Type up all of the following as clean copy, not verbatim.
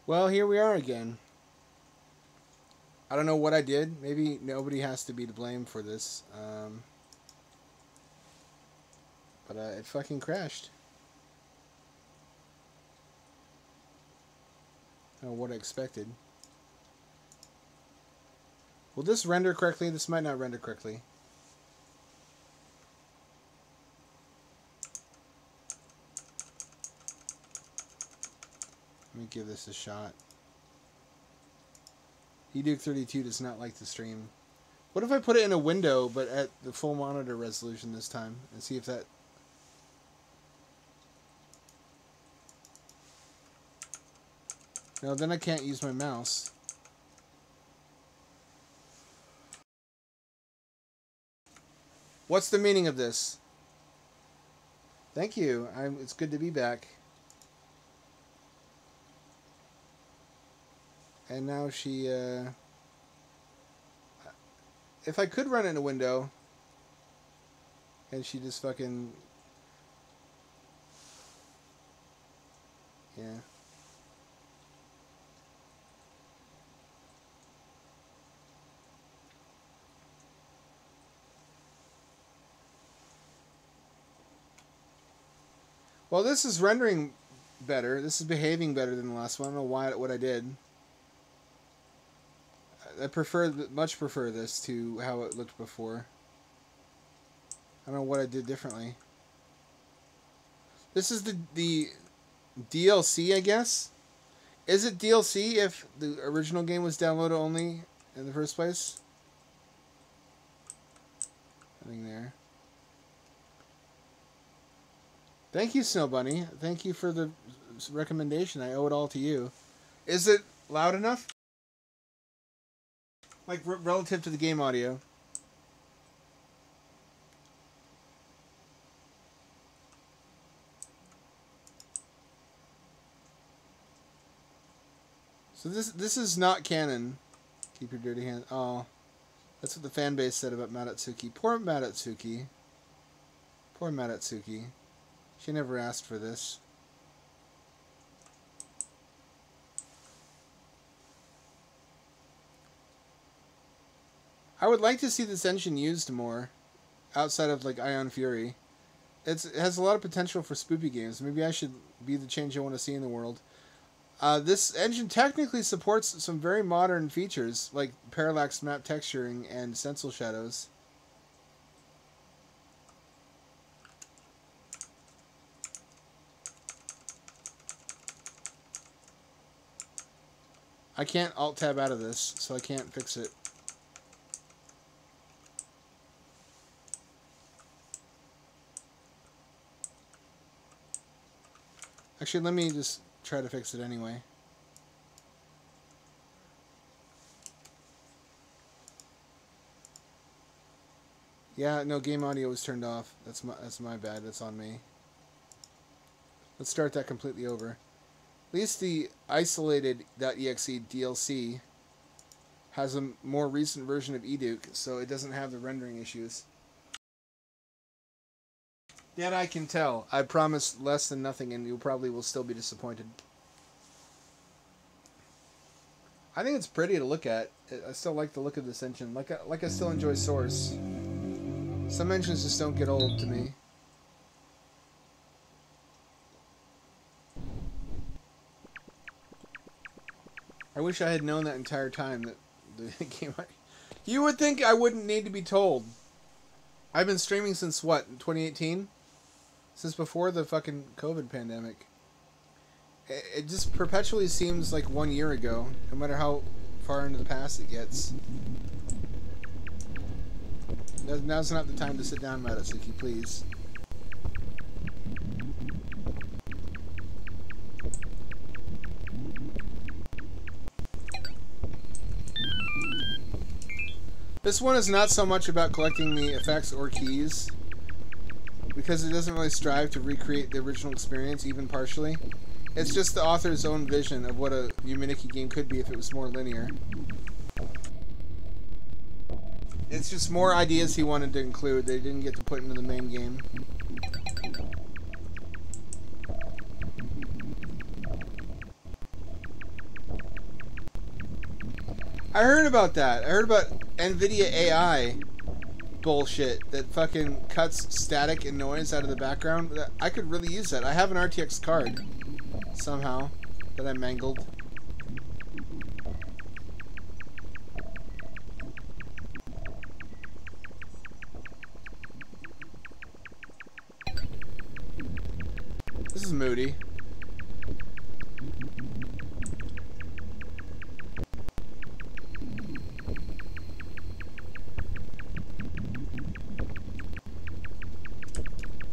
Well, here we are again. I don't know what I did. Maybe nobody has to be to blame for this. But it fucking crashed. I don't know what I expected. Will this render correctly? This might not render correctly. Let me give this a shot. eDuke32 does not like the stream. What if I put it in a window, but at the full monitor resolution this time, and see if that... No, then I can't use my mouse. What's the meaning of this? Thank you. It's good to be back. And now she, if I could run it in a window, and she just fucking, yeah. Well, this is rendering better. This is behaving better than the last one. I don't know what I did. I much prefer this to how it looked before. I don't know what I did differently. This is the DLC, I guess? Is it DLC if the original game was download only in the first place? Nothing there. Thank you, Snow Bunny. Thank you for the recommendation. I owe it all to you. Is it loud enough? Like, relative to the game audio. So this is not canon. Keep your dirty hands. Oh, that's what the fan base said about Madatsuki. Poor Madatsuki. Poor Madatsuki. She never asked for this. I would like to see this engine used more, outside of like Ion Fury. It has a lot of potential for spoopy games. Maybe I should be the change I want to see in the world. This engine technically supports some very modern features, like parallax map texturing and stencil shadows. I can't Alt-Tab out of this, so I can't fix it. Actually, let me just try to fix it anyway. Yeah, no, game audio was turned off. That's my bad. That's on me. Let's start that completely over. At least the isolated.exe DLC has a more recent version of eDuke, so it doesn't have the rendering issues. That I can tell. I promise less than nothing, and you probably will still be disappointed. I think it's pretty to look at. I still like the look of this engine. Like I still enjoy Source. Some engines just don't get old to me. I wish I had known that entire time that the game... You would think I wouldn't need to be told. I've been streaming since, what, 2018? Since before the fucking COVID pandemic. It just perpetually seems like 1 year ago, no matter how far into the past it gets. Now's not the time to sit down, Madatsuki, please. This one is not so much about collecting the effects or keys, because it doesn't really strive to recreate the original experience, even partially. It's just the author's own vision of what a Yuminiki game could be if it was more linear. It's just more ideas he wanted to include that he didn't get to put into the main game. I heard about that. I heard about NVIDIA AI bullshit that fucking cuts static and noise out of the background. I could really use that. I have an RTX card somehow that I mangled. This is moody.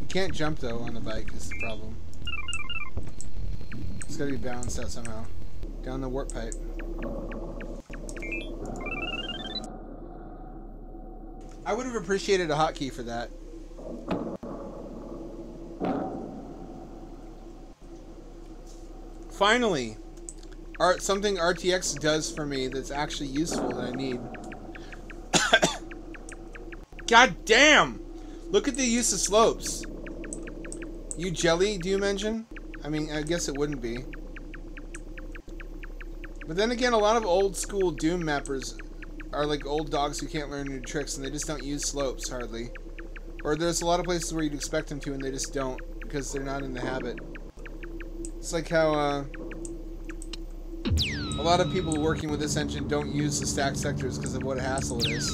You can't jump though on the bike is the problem. It's gotta be balanced out somehow. Down the warp pipe. I would have appreciated a hotkey for that. Finally, something RTX does for me that's actually useful that I need. God damn! Look at the use of slopes. You jelly, do you mention? I mean, I guess it wouldn't be. But then again, a lot of old school Doom mappers are like old dogs who can't learn new tricks and they just don't use slopes hardly. Or there's a lot of places where you'd expect them to and they just don't because they're not in the habit. It's like how a lot of people working with this engine don't use the stacked sectors because of what a hassle it is.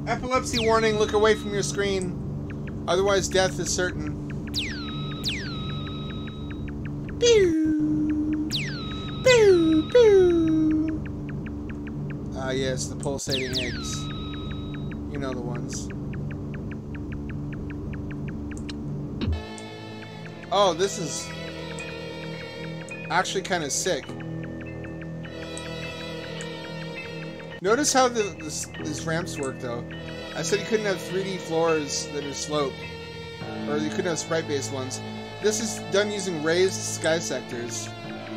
Epilepsy warning, look away from your screen. Otherwise death is certain. Pew! Pew! Pew! Ah yes, the pulsating eggs. You know the ones. Oh, this is actually kind of sick. Notice how these ramps work, though. I said you couldn't have 3D floors that are sloped, or you couldn't have sprite-based ones. This is done using raised sky sectors.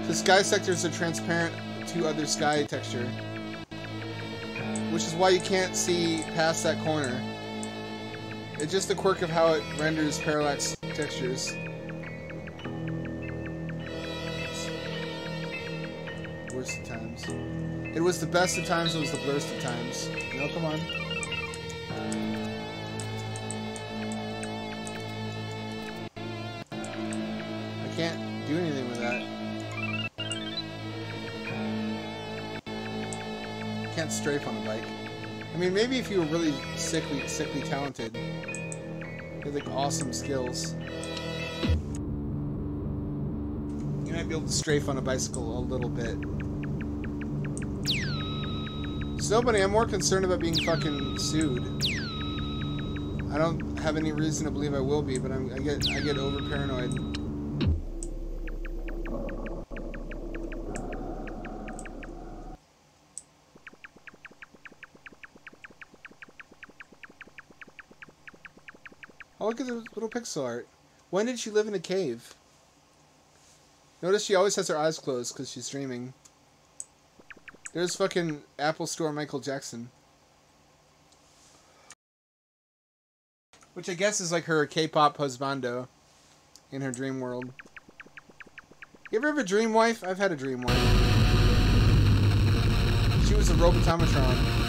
The sky sectors are transparent to other sky texture, which is why you can't see past that corner. It's just a quirk of how it renders parallax textures. Worst of times. It was the best of times, it was the blurst of times. No, come on. I can't do anything with that. Can't strafe on a bike. I mean, maybe if you were really sickly talented. You had like awesome skills. You might be able to strafe on a bicycle a little bit. Snowbunny, I'm more concerned about being fucking sued. I don't have any reason to believe I will be, but I get over paranoid. Oh, look at the little pixel art. When did she live in a cave? Notice she always has her eyes closed because she's streaming. There's fucking Apple Store Michael Jackson. Which I guess is like her K-pop husbando in her dream world. You ever have a dream wife? I've had a dream wife. She was a Robotomatron.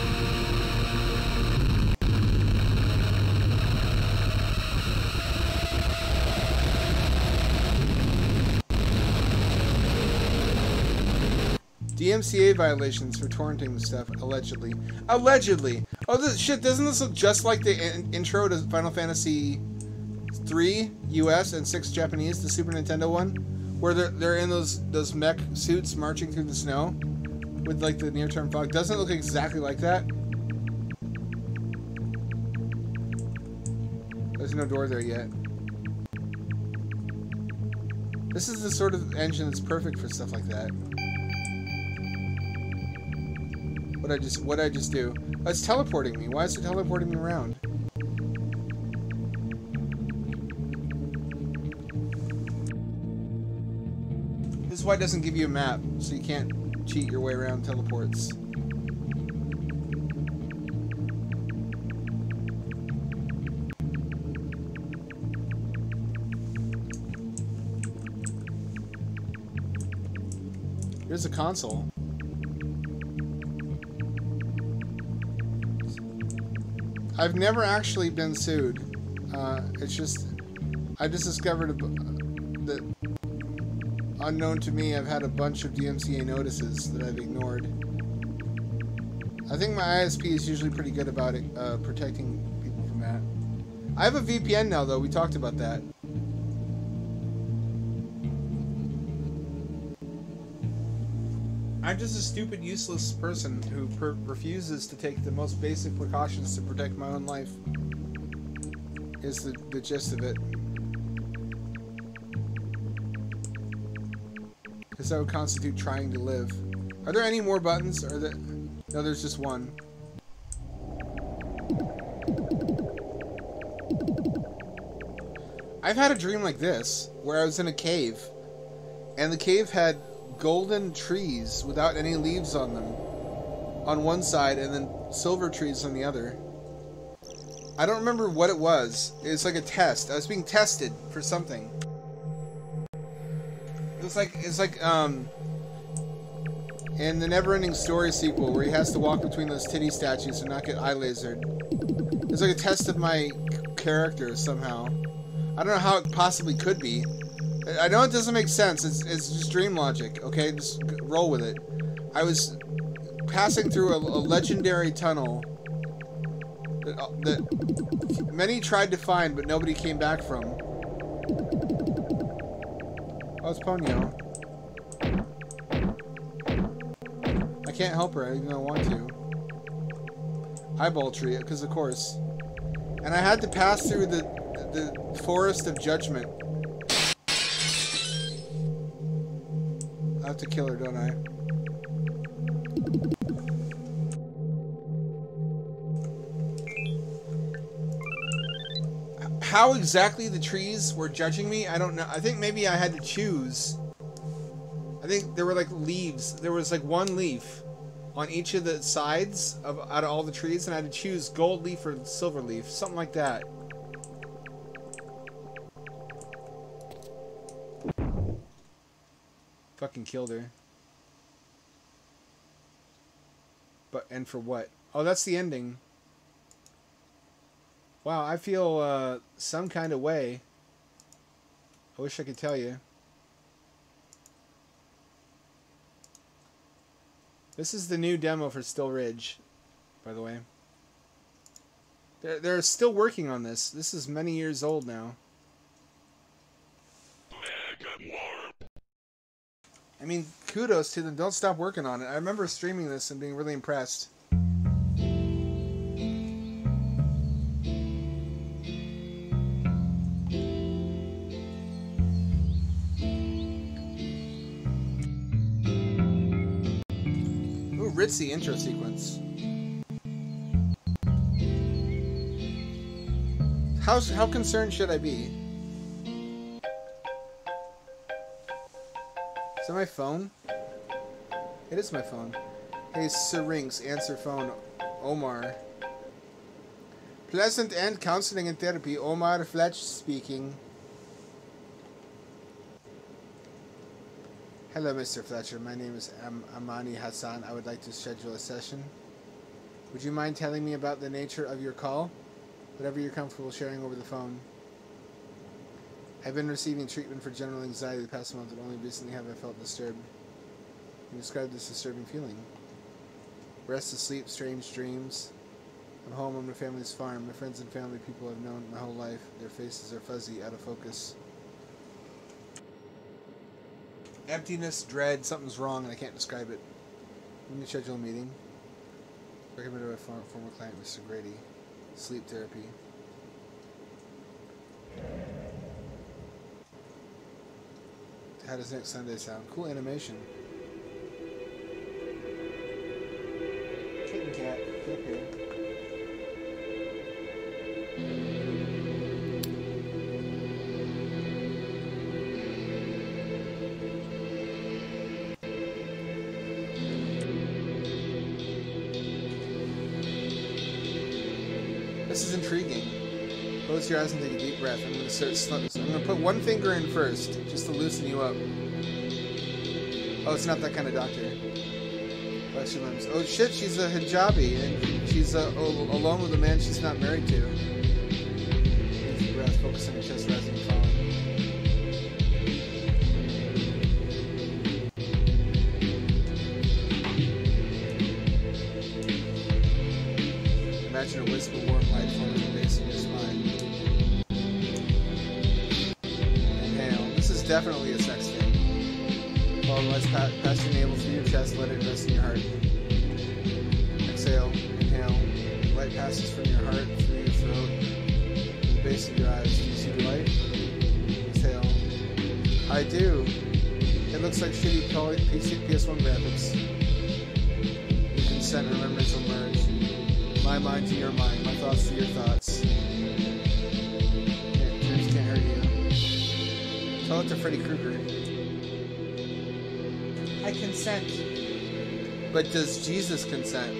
DMCA violations for torrenting stuff, allegedly. Allegedly! Oh, this shit, doesn't this look just like the intro to Final Fantasy 3 US and 6 Japanese, the Super Nintendo one? Where they're in those mech suits marching through the snow with like the near-term fog. Doesn't it look exactly like that? There's no door there yet. This is the sort of engine that's perfect for stuff like that. What'd I just do? Oh, it's teleporting me. Why is it teleporting me around? This is why it doesn't give you a map, so you can't cheat your way around teleports. Here's a console. I've never actually been sued. It's just, I just discovered that, unknown to me, I've had a bunch of DMCA notices that I've ignored. I think my ISP is usually pretty good about it, protecting people from that. I have a VPN now, though. We talked about that. I'm just a stupid, useless person who refuses to take the most basic precautions to protect my own life. Is the gist of it. Because that would constitute trying to live. Are there any more buttons? Or no, there's just one. I've had a dream like this, where I was in a cave, and the cave had golden trees without any leaves on them on one side, and then silver trees on the other. I don't remember what it was. It was like a test. I was being tested for something. It's like in the Neverending Story sequel, where he has to walk between those titty statues and not get eye lasered. It's like a test of my character somehow. I don't know how it possibly could be. I know it doesn't make sense. It's just dream logic. Okay, just roll with it. I was passing through a legendary tunnel that many tried to find, but nobody came back from. Oh, it's Ponyo. I can't help her, even though I want to. Eyeball tree, because of course. And I had to pass through the forest of judgment. I have to kill her, don't I? How exactly the trees were judging me, I don't know. I think maybe I had to choose. I think there were like leaves. There was like one leaf on each of the sides out of all the trees, and I had to choose gold leaf or silver leaf. Something like that. Fucking killed her. And for what? Oh, that's the ending. Wow, I feel some kind of way. I wish I could tell you. This is the new demo for Still Ridge, by the way. They're still working on this. This is many years old now. I mean, kudos to them. Don't stop working on it. I remember streaming this and being really impressed. Ooh, ritzy intro sequence. How concerned should I be? Is that my phone? It is my phone. Hey, Syrinx, answer phone. Omar. Pleasant End Counseling and Therapy. Omar Fletch speaking. Hello, Mr. Fletcher. My name is Amani Hassan. I would like to schedule a session. Would you mind telling me about the nature of your call? Whatever you're comfortable sharing over the phone. I've been receiving treatment for general anxiety the past month, and only recently have I felt disturbed. You describe this disturbing feeling. Restless sleep, strange dreams. I'm home on my family's farm. My friends and family people I've known my whole life. Their faces are fuzzy, out of focus. Emptiness, dread, something's wrong, and I can't describe it. Let me schedule a meeting. Recommended by former client, Mr. Grady. Sleep therapy. How does next Sunday sound? Cool animation. Kitten cat, get up here. This is intriguing. Close your eyes and take a deep breath. I'm going to start slow. I'm going to put one finger in first, just to loosen you up. Oh, it's not that kind of doctor. Flexing limbs. Oh shit, she's a hijabi, and she's alone with a man she's not married to. Deep breath, focus on your chest, rising and falling. Imagine a wisp of warm light forming the base of your spine. Inhale. This is definitely a sex thing. Follow the lights past your navel through your chest, let it rest in your heart. Exhale. Inhale. The light passes from your heart through your throat to the base of your eyes. Do you see the light? Exhale. I do. It looks like shitty PS1 graphics. Your consent and remembrance will merge. My mind to your mind, my thoughts to your thoughts. Dreams can't hurt you. Tell it to Freddy Krueger. I consent. But does Jesus consent?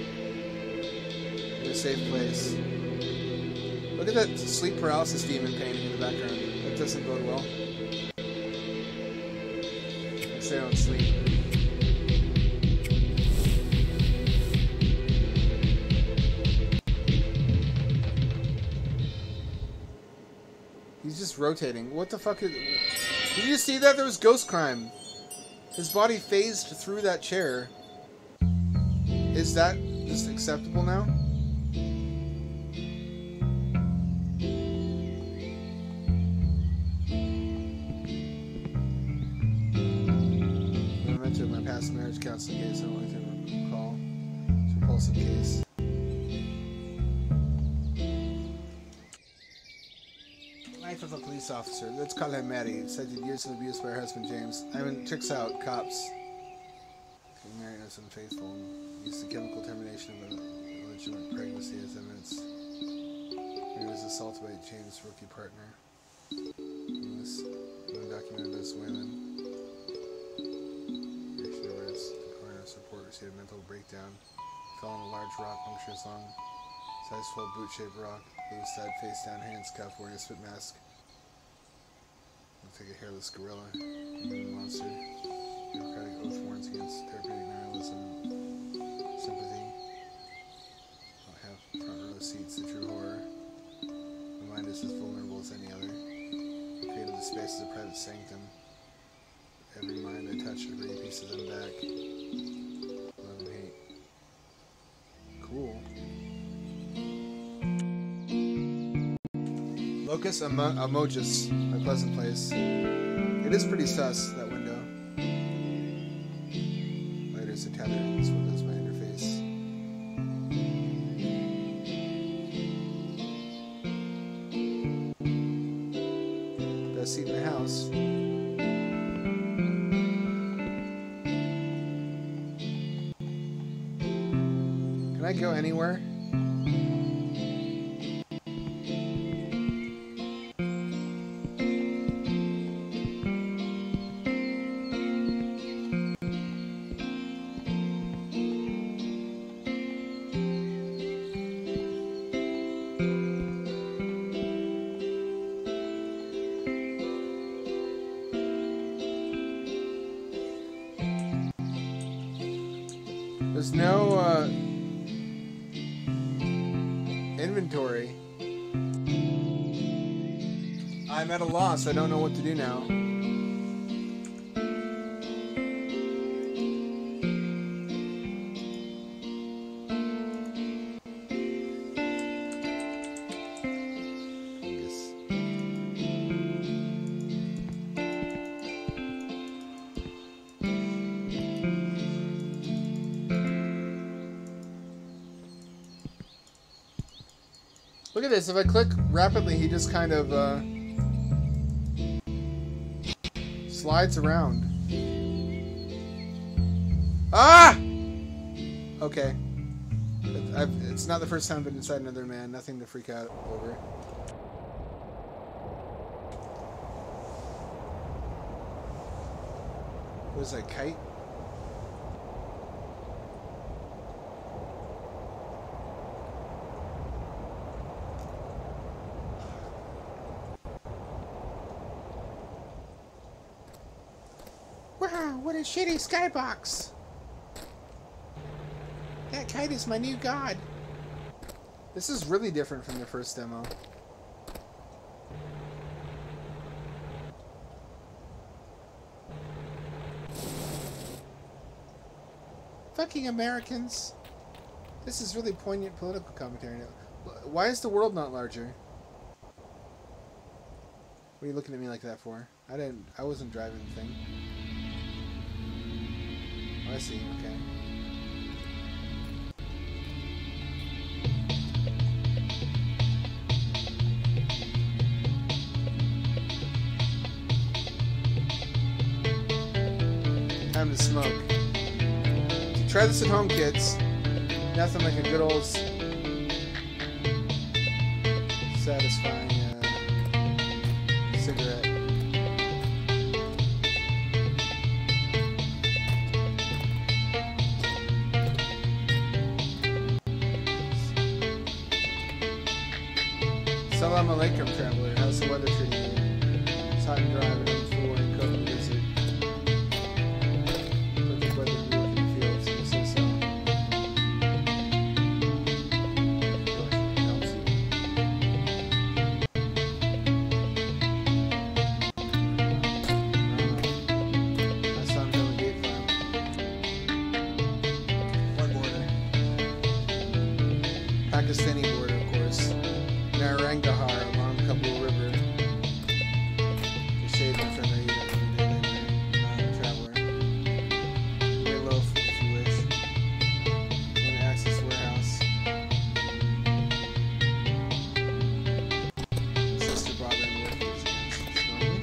In a safe place. Look at that sleep paralysis demon painting in the background. That doesn't bode well. I say I don't sleep. He's just rotating. What the fuck is... Did you see that? There was ghost crime. His body phased through that chair. Is that just acceptable now? I meant to my past marriage counseling case. I don't like to recall. It's a repulsive case. Life of a police officer. Let's call him Maddie. Cited years of abuse by her husband James. I mean, checks out. Cops. Getting married as unfaithful. Used the chemical termination of a illegitimate pregnancy as evidence. He was assaulted by James' rookie partner. He was undocumented as women. Reaction arrest. The coroner's report received a mental breakdown. Fell on a large rock punctures long. Size 12 boot-shaped rock. Lewis side face down, hands cuffed, wearing a spit mask. Looks like a hairless gorilla. Human monster. Democratic oath warns against therapeutic nihilism. Sympathy. Don't have front row seats to true horror. The mind is as vulnerable as any other. He created the space as a private sanctum. Every mind I touch, I bring pieces of them back. Love and hate. Cool. Locus Amojus, my pleasant place. It is pretty sus, that window. Lighters are tethered in this window's my interface. Best seat in the house. Can I go anywhere? There's no inventory. I'm at a loss. I don't know what to do now. Look at this. If I click rapidly, he just kind of slides around. Ah! Okay. It's not the first time I've been inside another man. Nothing to freak out over. Was that a kite? Wow, what a shitty skybox! That kite is my new god. This is really different from the first demo. Fucking Americans. This is really poignant political commentary now. Why is the world not larger? What are you looking at me like that for? I wasn't driving the thing. Oh, I see, okay. Time to smoke. Try this at home, kids. Nothing like a good old satisfying cigarette. Salam alaikum, traveler. How's the weather treating you? It's hot and dry, but I'm full and coat and visit. Perfect weather to be working in the fields. You say so. Helps you. I saw him build a gate farm. One border. Pakistani border, of course. Narangahar along Kabul River. The shade my friend I eat every day later. Not a traveler. Lay low if you wish. Want to access warehouse. Sister Barbara and Workers against Snowman.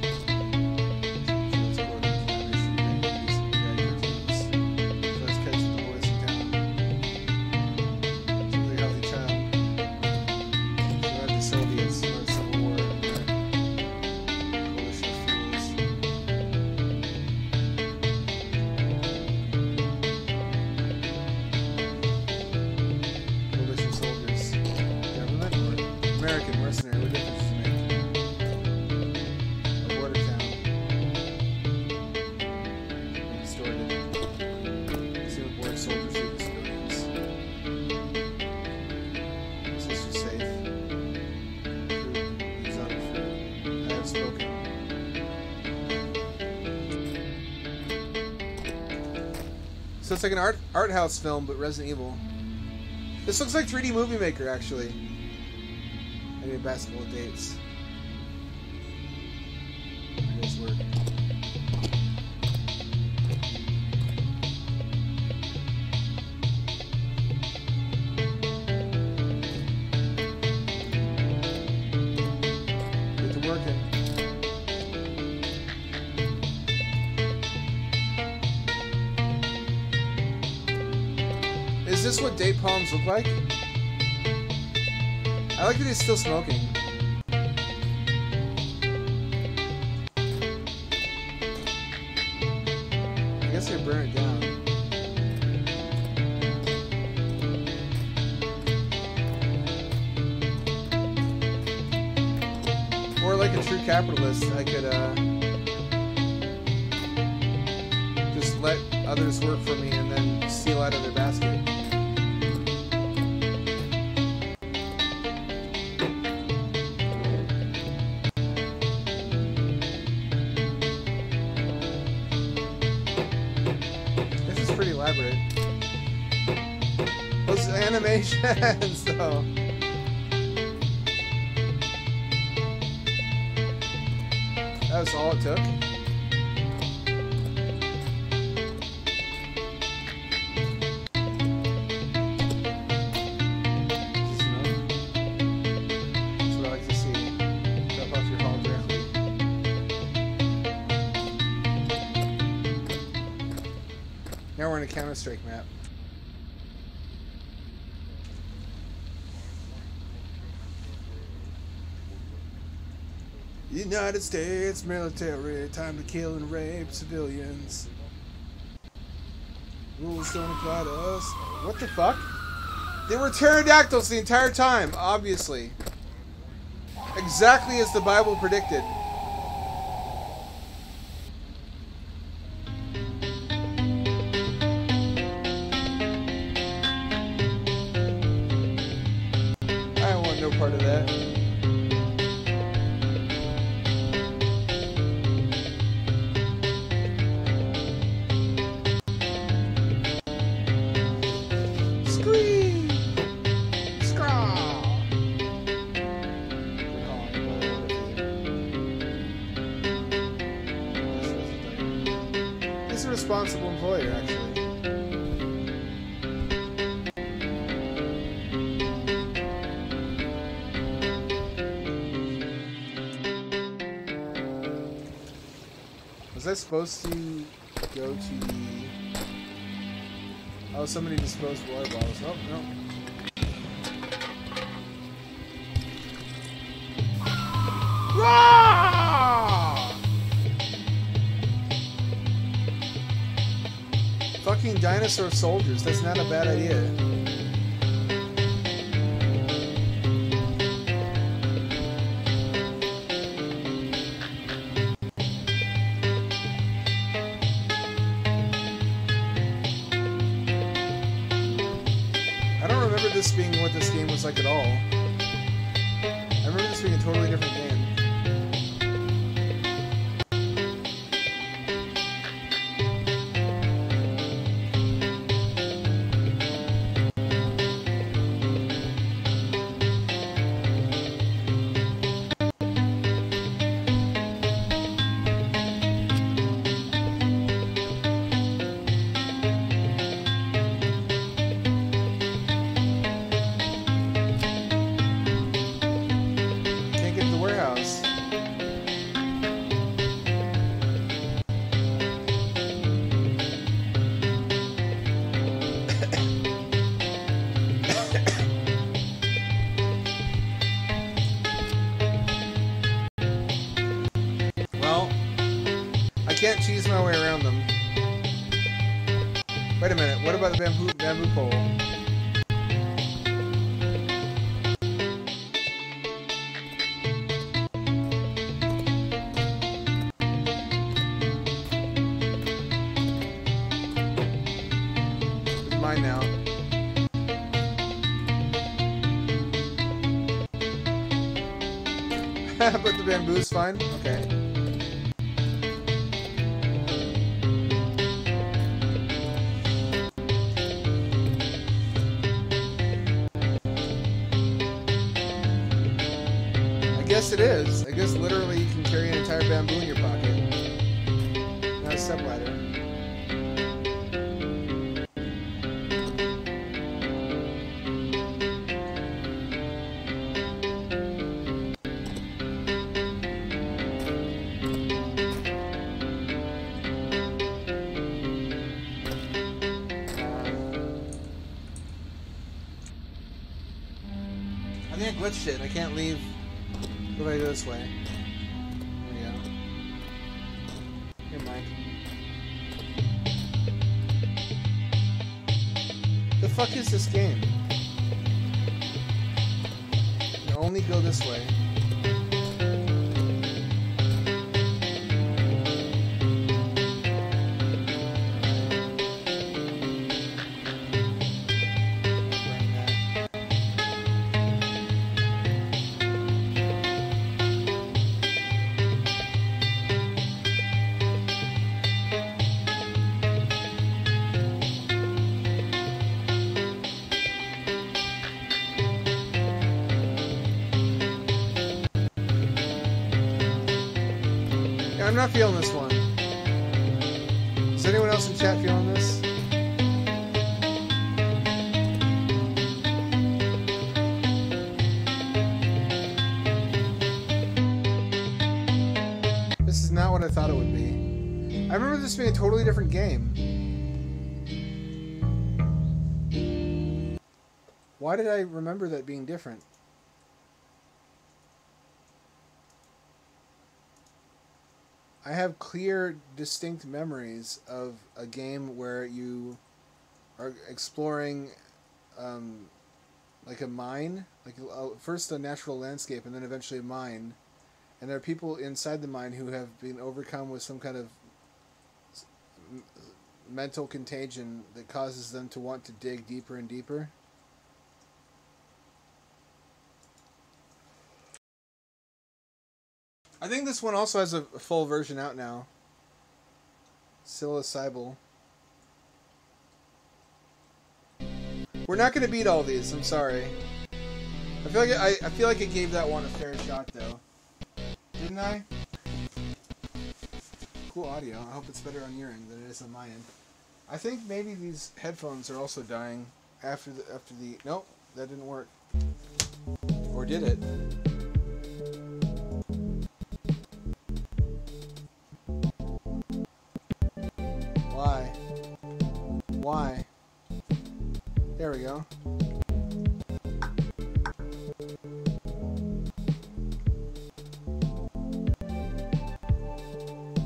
Fields according to my mission to make use of the guide cartoons. So let's catch the boys in town. It's a really healthy child. Soviets or Civil War coalition of fools. Coalition soldiers. Government or American mercenary? What difference does it make? A border town. Distorted. See what border soldiers do to civilians. Is this just safe? Spoken. So it's like an art house film, but Resident Evil. This looks like 3D Movie Maker, actually. I need basketball dates. It does work. Get to working. Is this what date palms look like? I like that he's still smoking. I guess they burn it down. Or like a true capitalist, I could just let others work for me and then steal out of their basket. This is pretty elaborate. Those animations, though. That was all it took. That's what I like to see. Drop off your haul directly. Now we're in a Counter-Strike map. United States military, time to kill and rape civilians. Rules don't apply to us. What the fuck? They were pterodactyls the entire time, obviously. Exactly as the Bible predicted. part of that. Scream! Scrawl! He's a responsible employer, actually. Was I supposed to go to the... Oh, somebody disposed water bottles. Oh, no. Ah! Fucking dinosaur soldiers. That's not a bad idea. I don't remember this being what this game was like at all. I remember this being a totally different game. Can't get to the warehouse. Well, I can't cheese my way around them. Wait a minute, what about the bamboo pole? It's mine now. But the bamboo's fine? Okay. I guess it is. I guess literally you can carry an entire bamboo in your pocket. Not a stepladder. I think I glitched it. I can't leave. What do I go this way? There we go. Here, Mike. The fuck is this game? You only go this way. I'm not feeling this one. Is anyone else in chat feeling this? This is not what I thought it would be. I remember this being a totally different game. Why did I remember that being different? I have clear, distinct memories of a game where you are exploring, like a mine, like first a natural landscape and then eventually a mine, and there are people inside the mine who have been overcome with some kind of mental contagion that causes them to want to dig deeper and deeper. I think this one also has a full version out now. Psilocybin. We're not going to beat all these. I'm sorry. I feel like I gave that one a fair shot though. Didn't I? Cool audio. I hope it's better on your end than it is on my end. I think maybe these headphones are also dying after the nope, that didn't work. Or did it? Why? Why? There we go.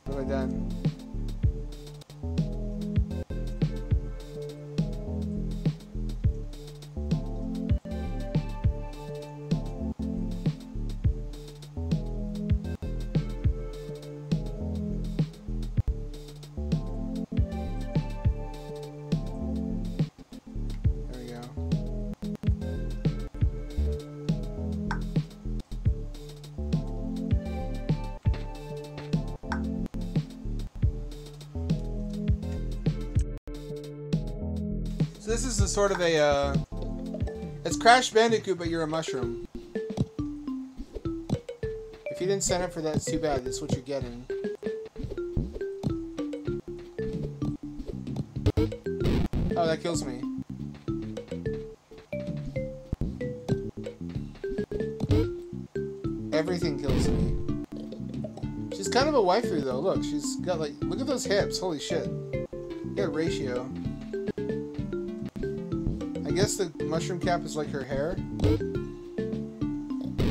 What have I done? This is a sort of a, it's Crash Bandicoot, but you're a mushroom. If you didn't sign up for that, it's too bad. That's what you're getting. Oh, that kills me. Everything kills me. She's kind of a waifu, though. Look, she's got like, look at those hips. Holy shit. Good ratio. I guess the mushroom cap is like her hair.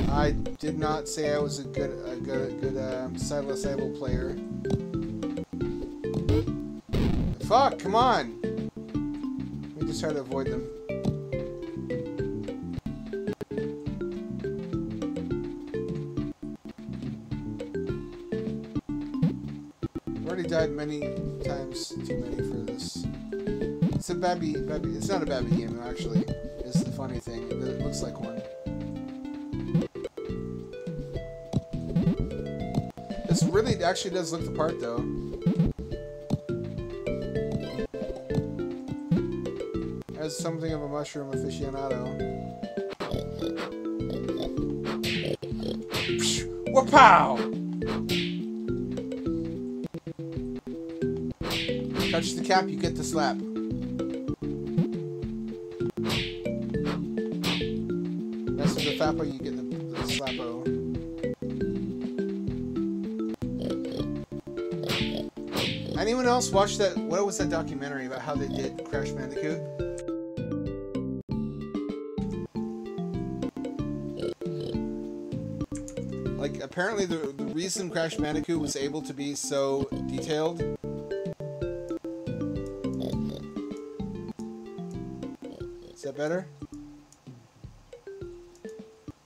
I did not say I was a good psilocybin player. Fuck! Come on! Let me just try to avoid them. I've already died many times, too many for this. It's a babby. It's not a babby game, actually. It's the funny thing. It looks like one. This really actually does look the part, though. As something of a mushroom aficionado. Wapow! Touch the cap, you get the slap. The Fappo, you get the Slappo. Anyone else watch that? What was that documentary about how they did Crash Bandicoot? Like, apparently the reason Crash Bandicoot was able to be so detailed is that better?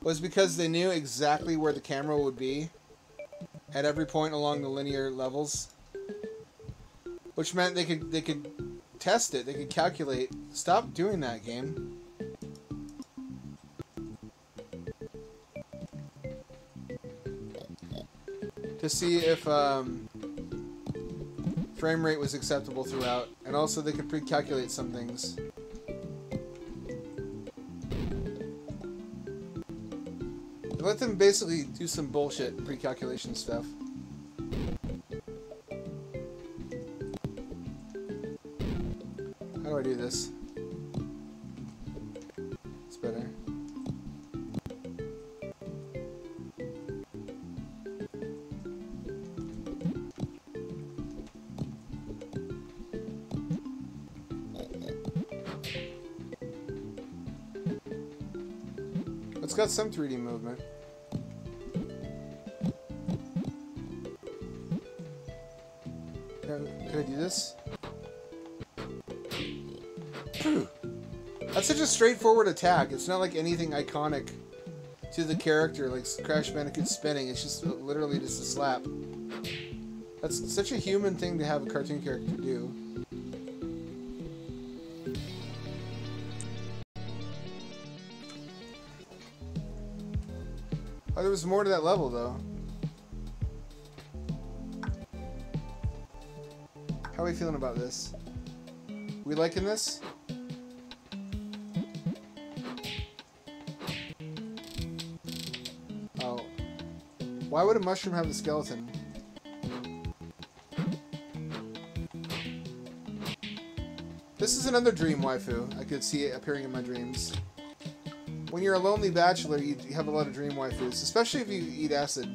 Was because they knew exactly where the camera would be at every point along the linear levels, which meant they could test it. They could calculate. Stop doing that, game. To see if frame rate was acceptable throughout, and also they could pre-calculate some things. Let them basically do some bullshit pre-calculation stuff. How do I do this? It's better. It's got some 3D movement. Can I do this? That's such a straightforward attack. It's not like anything iconic to the character, like Crash Bandicoot spinning. It's just literally just a slap. That's such a human thing to have a cartoon character do. Oh, there was more to that level, though. How are we feeling about this? We liking this? Oh. Why would a mushroom have the skeleton? This is another dream waifu. I could see it appearing in my dreams. When you're a lonely bachelor, you have a lot of dream waifus, especially if you eat acid.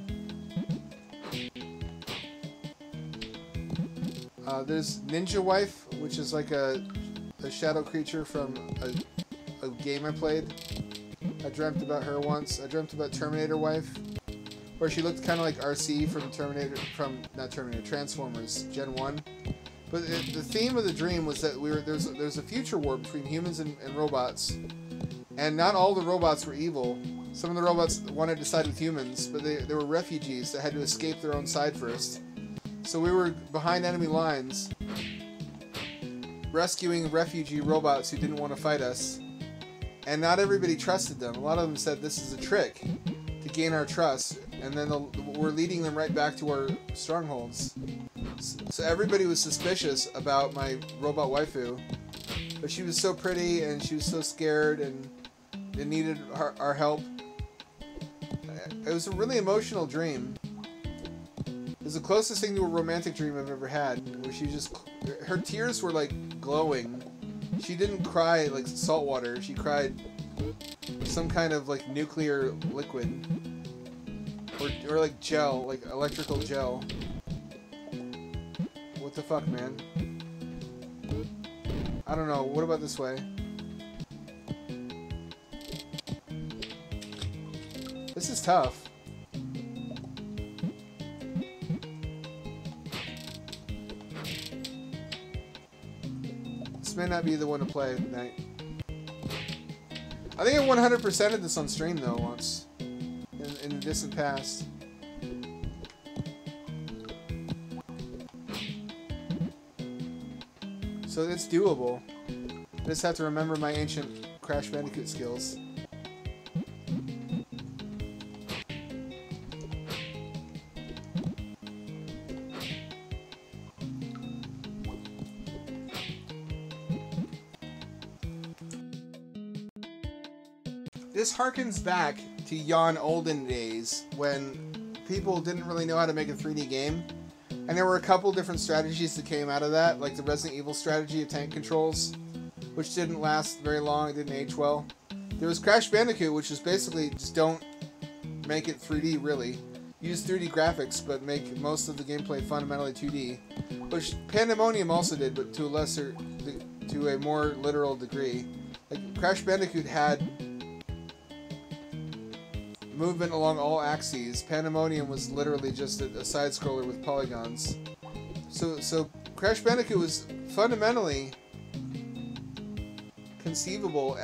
There's Ninja Wife, which is like a shadow creature from a game I played. I dreamt about her once. I dreamt about Terminator Wife, where she looked kind of like RC from Transformers Gen 1. But the theme of the dream was that there's a future war between humans and robots, and not all the robots were evil. Some of the robots wanted to side with humans, but they were refugees that had to escape their own side first. So we were behind enemy lines, rescuing refugee robots who didn't want to fight us. And not everybody trusted them. A lot of them said this is a trick to gain our trust, and then we're leading them right back to our strongholds. So everybody was suspicious about my robot waifu, but she was so pretty and she was so scared and it needed our help. It was a really emotional dream. It was the closest thing to a romantic dream I've ever had, where her tears were like glowing. She didn't cry like salt water. She cried some kind of like nuclear liquid, or like gel, like electrical gel. What the fuck, man? I don't know. What about this way? This is tough. This may not be the one to play tonight. I think I 100%ed this on stream though once in the distant past. So it's doable. I just have to remember my ancient Crash Bandicoot skills. This harkens back to yon olden days when people didn't really know how to make a 3D game. And there were a couple different strategies that came out of that, like the Resident Evil strategy of tank controls, which didn't last very long, it didn't age well. There was Crash Bandicoot, which is basically just don't make it 3D really. Use 3D graphics, but make most of the gameplay fundamentally 2D. Which Pandemonium also did, but to a more literal degree. Like Crash Bandicoot had movement along all axes. Pandemonium was literally just a side-scroller with polygons. So Crash Bandicoot was fundamentally conceivable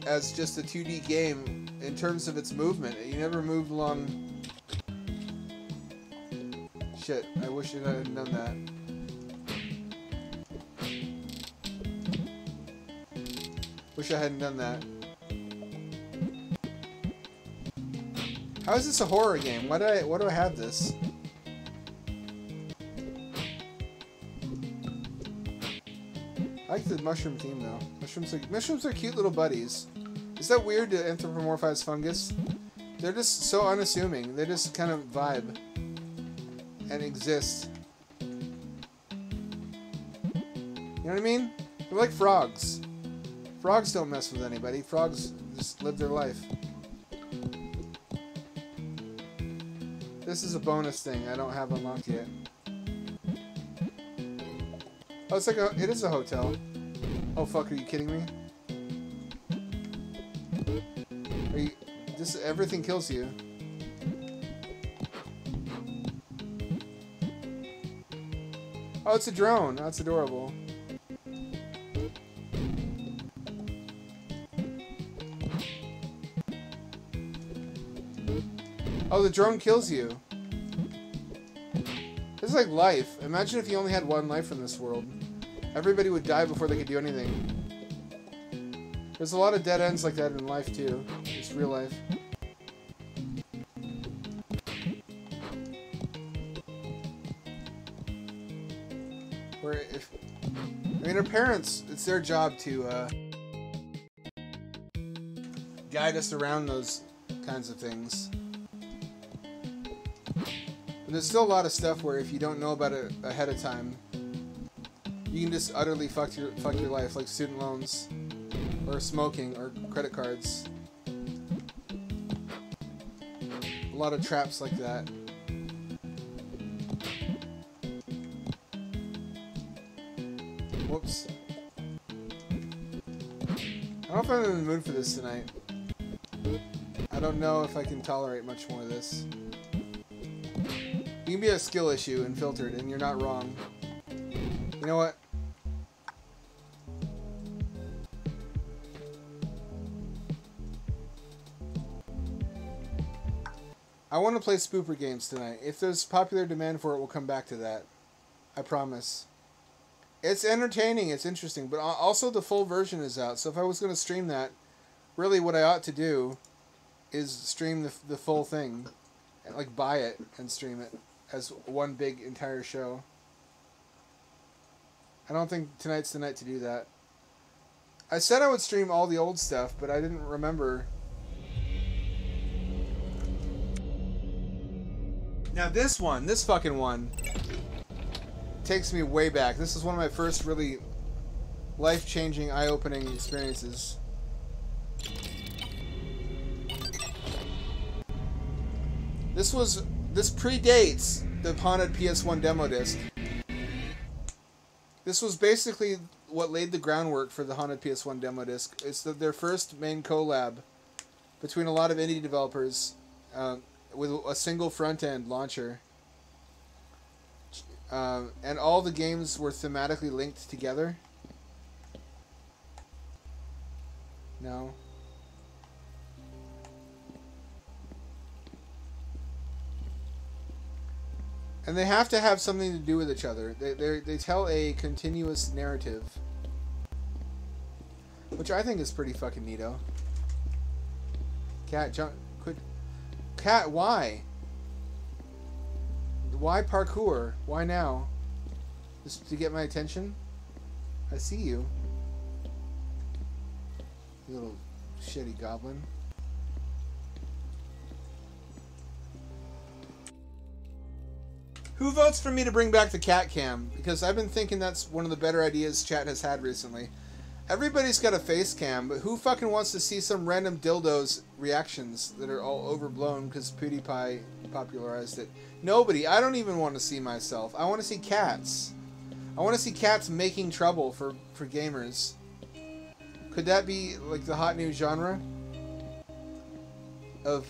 as just a 2D game in terms of its movement. You never moved along... Shit, I wish I had done that. Wish I hadn't done that. How is this a horror game? Why do I have this? I like the mushroom theme though. Mushrooms are cute little buddies. Is that weird to anthropomorphize fungus? They're just so unassuming. They just kind of vibe and exist. You know what I mean? They're like frogs. Frogs don't mess with anybody. Frogs just live their life. This is a bonus thing I don't have unlocked yet. Oh, it's like it is a hotel. Oh fuck, are you kidding me? Everything kills you. Oh, it's a drone. That's adorable. Oh, the drone kills you. This is like life. Imagine if you only had one life in this world. Everybody would die before they could do anything. There's a lot of dead ends like that in life too. It's real life. Where I mean, our parents, it's their job to guide us around those kinds of things. But there's still a lot of stuff where if you don't know about it ahead of time, you can just utterly fuck your life, like student loans, or smoking, or credit cards. A lot of traps like that. Whoops. I don't know if I'm in the mood for this tonight. I don't know if I can tolerate much more of this. You can be a skill issue and filtered, and you're not wrong. You know what? I want to play spooper games tonight. If there's popular demand for it, we'll come back to that. I promise. It's entertaining, it's interesting, but also the full version is out. So if I was going to stream that, really what I ought to do is stream the full thing. And, like, buy it and stream it as one big entire show. I don't think tonight's the night to do that. I said I would stream all the old stuff, but I didn't remember. Now this fucking one, takes me way back. This is one of my first really life-changing, eye-opening experiences. This predates the Haunted PS1 demo disc. This was basically what laid the groundwork for the Haunted PS1 demo disc. It's their first main collab between a lot of indie developers with a single front-end launcher. And all the games were thematically linked together. No. And they have to have something to do with each other. They tell a continuous narrative, which I think is pretty fucking neato. Cat, jump, quit. Cat, why? Why parkour? Why now? Just to get my attention? I see you. You little shitty goblin. Who votes for me to bring back the cat cam? Because I've been thinking that's one of the better ideas chat has had recently. Everybody's got a face cam, but who fucking wants to see some random dildo's reactions that are all overblown because PewDiePie popularized it? Nobody. I don't even want to see myself. I want to see cats. I want to see cats making trouble for gamers. Could that be like the hot new genre of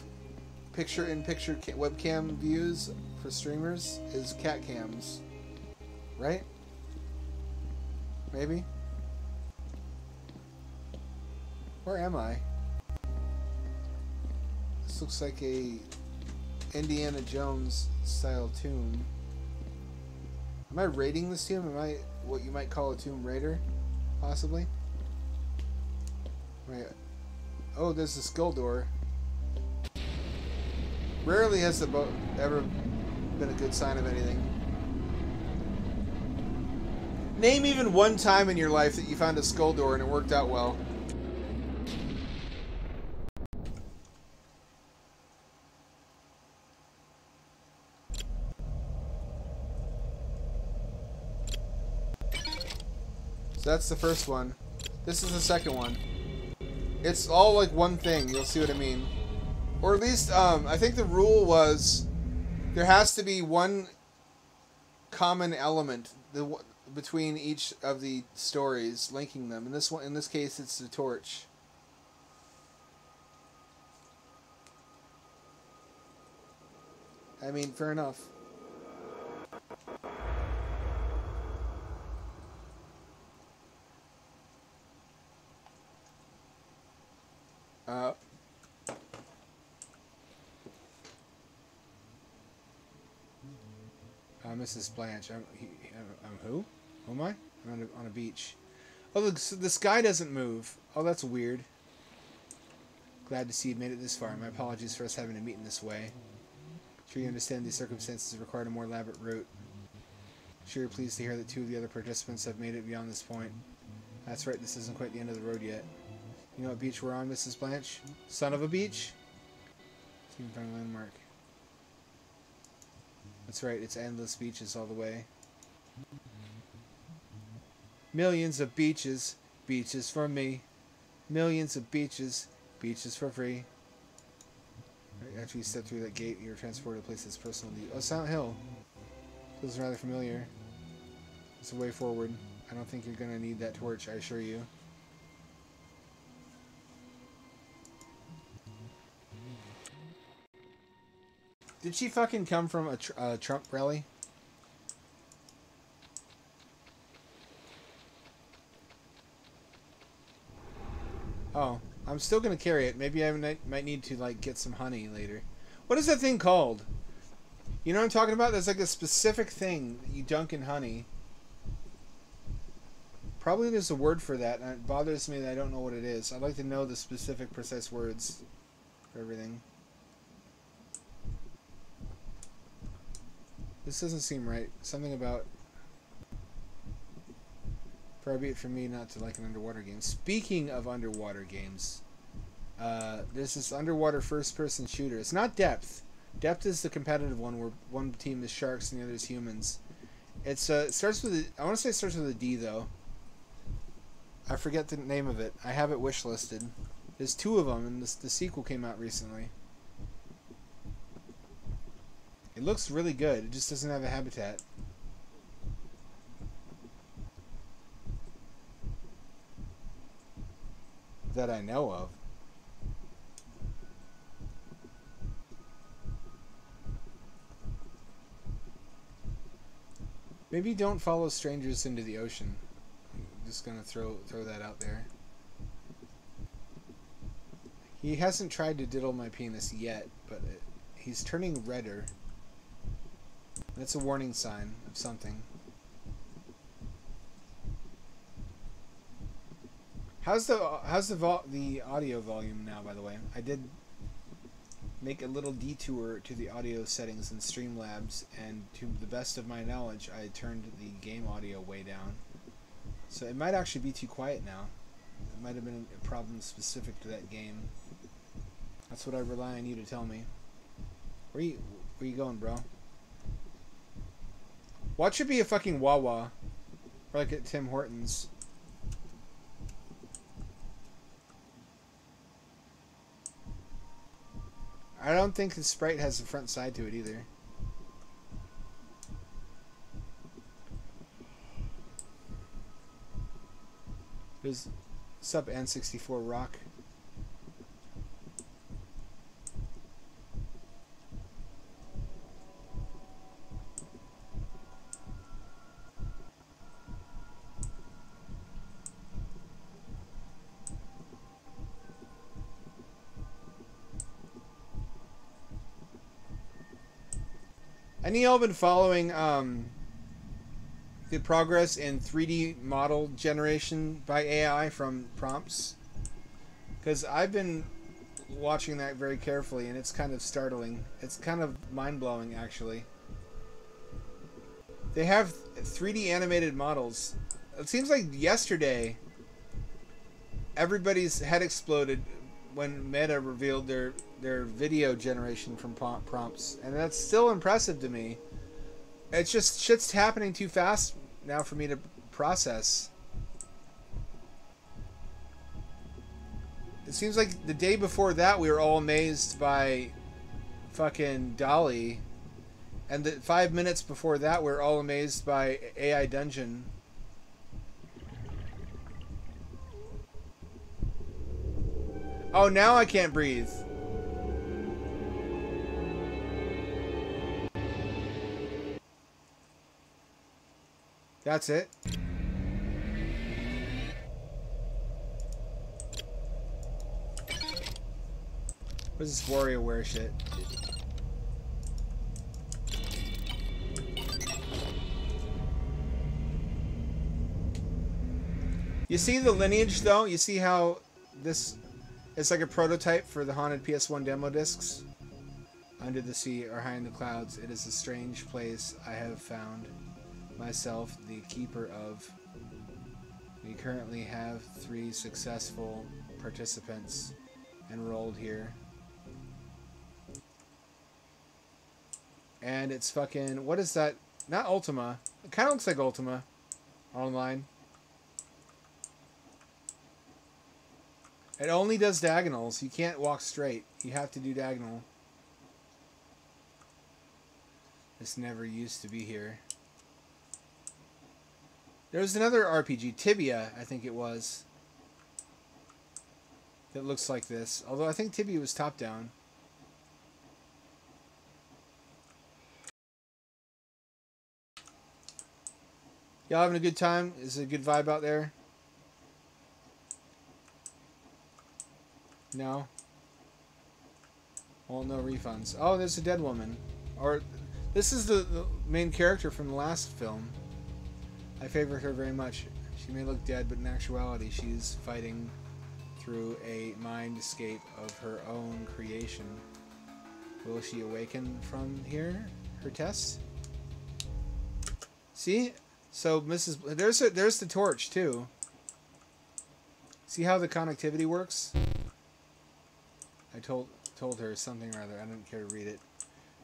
picture-in-picture webcam views for streamers? Is cat cams, right? Maybe. Where am I? This looks like a Indiana Jones style tomb. Am I raiding this tomb? Am I what you might call a tomb raider? Possibly? Right. Oh, there's a skull door. Rarely has the boat ever been a good sign of anything. Name even one time in your life that you found a skull door and it worked out well. So that's the first one. This is the second one. It's all like one thing, you'll see what I mean. Or at least, I think the rule was there has to be one common element between each of the stories, linking them. In this case, it's the torch. I mean, fair enough. Mrs. Blanche. I'm who? Who am I? I'm on a beach. Oh, look, so the sky doesn't move. Oh, that's weird. Glad to see you made it this far. My apologies for us having to meet in this way. Sure you understand these circumstances required a more elaborate route. Sure, you're pleased to hear that 2 of the other participants have made it beyond this point. That's right, this isn't quite the end of the road yet. You know what beach we're on, Mrs. Blanche? Son of a beach? Team find landmark. That's right, it's endless beaches all the way. Millions of beaches, beaches for me. Millions of beaches, beaches for free. Right, after you step through that gate, you're transported to a place that's personal to you. Oh, Silent Hill. Feels rather familiar. It's a way forward. I don't think you're going to need that torch, I assure you. Did she fucking come from a Trump rally? Oh, I'm still going to carry it. Maybe I might need to, like, get some honey later. What is that thing called? You know what I'm talking about? There's, like, a specific thing that you dunk in honey. Probably there's a word for that, and it bothers me that I don't know what it is. I'd like to know the specific, precise words for everything. This doesn't seem right. Something about... Far be it from me not to like an underwater game. Speaking of underwater games, there's this underwater first-person shooter. It's not Depth. Depth is the competitive one where one team is sharks and the other is humans. It's it starts with a, I want to say it starts with a D though. I forget the name of it. I have it wishlisted. There's 2 of them, and the sequel came out recently. It looks really good. It just doesn't have a habitat. That I know of. Maybe don't follow strangers into the ocean. I'm just gonna throw that out there. He hasn't tried to diddle my penis yet, but he's turning redder. That's a warning sign of something. How's the audio volume now, by the way? I did make a little detour to the audio settings in Streamlabs, and to the best of my knowledge, I turned the game audio way down. So it might actually be too quiet now. It might have been a problem specific to that game. That's what I rely on you to tell me. Where you going, bro? Watch it be a fucking Wawa. Or like at Tim Hortons. I don't think the Sprite has the front side to it either. There's sub N64 Rock. Any y'all been following the progress in 3D model generation by AI from prompts? Because I've been watching that very carefully, and it's kind of startling. It's kind of mind-blowing, actually. They have 3D animated models. It seems like yesterday everybody's head exploded when Meta revealed their video generation from prompts, and that's still impressive to me. It's just shit's happening too fast now for me to process. It seems like the day before that we were all amazed by fucking Dolly, and the 5 minutes before that we were all amazed by AI Dungeon. Oh, now I can't breathe. That's it. What is this WarioWare shit? You see the lineage though? You see how this is like a prototype for the haunted PS1 demo discs? Under the sea or high in the clouds, it is a strange place I have found. myself the keeper of. We currently have 3 successful participants enrolled here. And it's fucking... What is that? Not Ultima. It kind of looks like Ultima online. It only does diagonals. You can't walk straight. You have to do diagonal. This never used to be here. There was another RPG, Tibia, I think it was, that looks like this. Although I think Tibia was top-down. Y'all having a good time? Is it a good vibe out there? No? Well, no refunds. Oh, there's a dead woman. Or, this is the main character from the last film. I favorite her very much. She may look dead, but in actuality, she's fighting through a mind escape of her own creation. Will she awaken from here? Her test? See? So, there's the torch, too. See how the connectivity works? I told her something or other. I don't care to read it.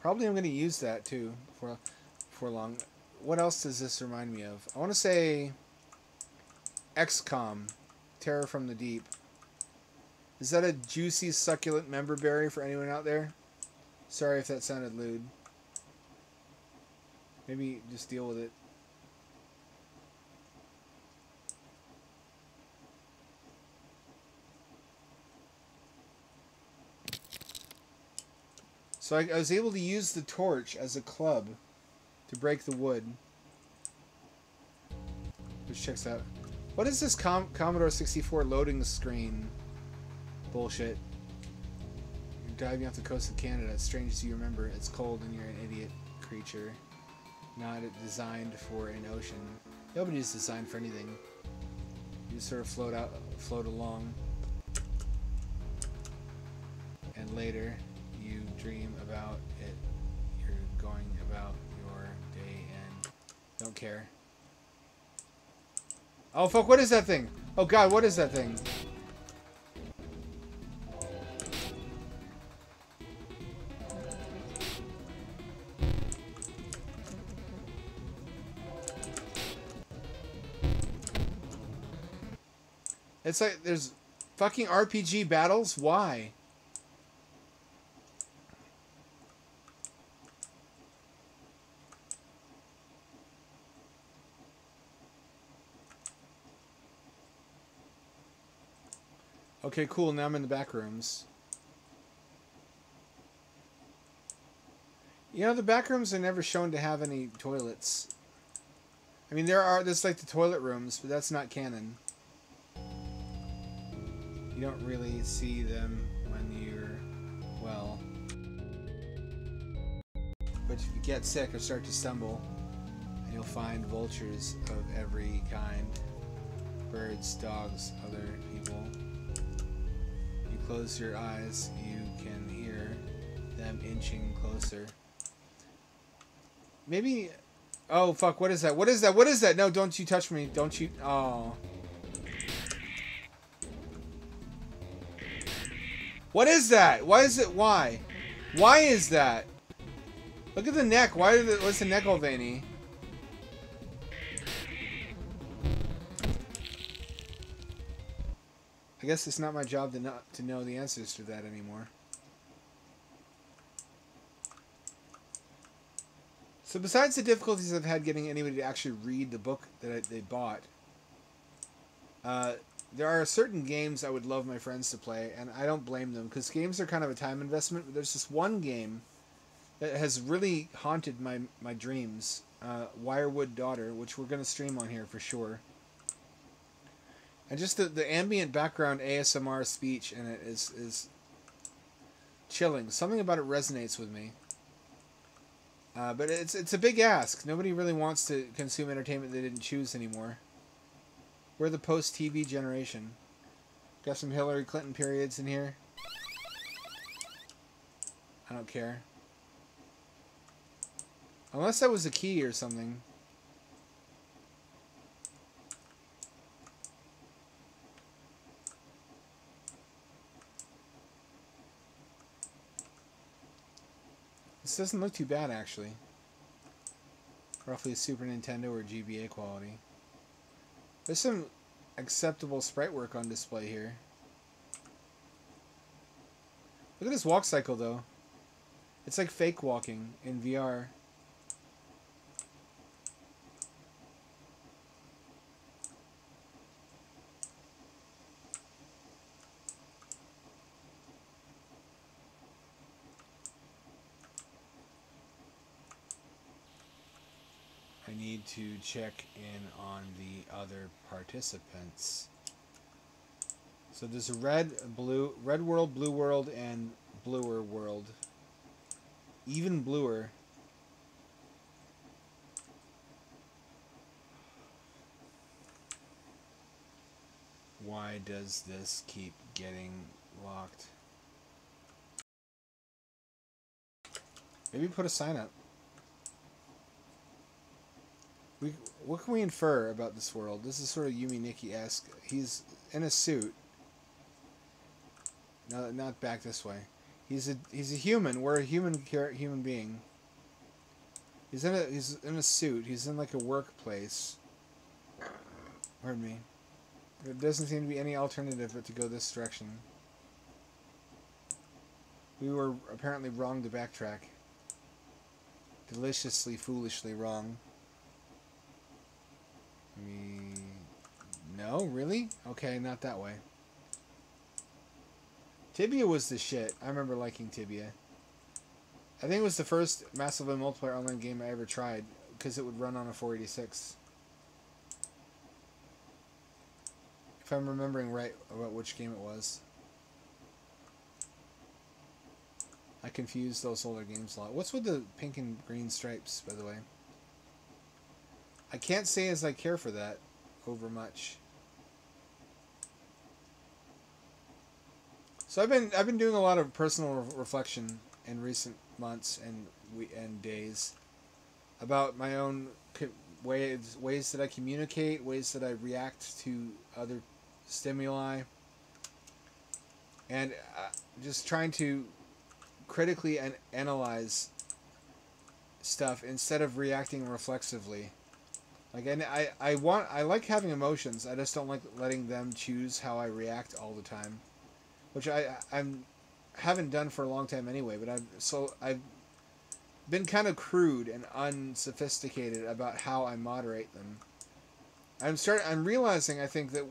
Probably I'm going to use that, too, for long. What else does this remind me of? I want to say XCOM, Terror from the Deep. Is that a juicy, succulent member berry for anyone out there? Sorry if that sounded lewd. Maybe just deal with it. So I was able to use the torch as a club to break the wood. Which checks out. What is this Commodore 64 loading screen bullshit? You're diving off the coast of Canada. It's strange as you remember. It's cold and you're an idiot creature. Not designed for an ocean. Nobody's designed for anything. You just sort of float along. And later, you dream about it. You're going about your day and don't care. Oh fuck, what is that thing? Oh god, what is that thing? It's like there's fucking RPG battles? Why? Okay, cool. Now I'm in the back rooms. You know, the back rooms are never shown to have any toilets. I mean, there's like the toilet rooms, but that's not canon. You don't really see them when you're well. But if you get sick or start to stumble, you'll find vultures of every kind. Birds, dogs, other people. You close your eyes, you can hear them inching closer. Maybe... Oh, fuck, what is that? What is that? What is that? No, don't you touch me. Don't you... Oh. What is that? Why is it... Why? Why is that? Look at the neck. What's the neck all veiny? I guess it's not my job to know the answers to that anymore. So besides the difficulties I've had getting anybody to actually read the book that they bought, there are certain games I would love my friends to play, and I don't blame them, because games are kind of a time investment, but there's this one game that has really haunted my dreams, Wirewood Daughter, which we're going to stream on here for sure. And just the ambient background ASMR speech in it is chilling. Something about it resonates with me. But it's a big ask. Nobody really wants to consume entertainment they didn't choose anymore. We're the post-TV generation. Got some Hillary Clinton periods in here. I don't care. Unless that was a key or something. This doesn't look too bad, actually. Roughly Super Nintendo or GBA quality. There's some acceptable sprite work on display here. Look at this walk cycle, though. It's like fake walking in VR. I need to check in on the other participants. So there's a red world, blue world, and bluer world. Even bluer. Why does this keep getting locked? Maybe put a sign up. What can we infer about this world? This is sort of Yumi Nikki-esque. He's in a suit. No, not back this way. He's a human. We're a human being. He's in a suit. He's in like a workplace. Pardon me. There doesn't seem to be any alternative but to go this direction. We were apparently wrong to backtrack. Deliciously, foolishly wrong. No, really? Okay, not that way. Tibia was the shit. I remember liking Tibia. I think it was the first massively multiplayer online game I ever tried because it would run on a 486. If I'm remembering right about which game it was. I confused those older games a lot. What's with the pink and green stripes, by the way? I can't say as I care for that over much. So I've been doing a lot of personal reflection in recent months and days about my own ways that I communicate, ways that I react to other stimuli, and just trying to critically analyze stuff instead of reacting reflexively. Like, and I like having emotions. I just don't like letting them choose how I react all the time, which I haven't done for a long time anyway. But I've been kind of crude and unsophisticated about how I moderate them. I'm realizing, I think, that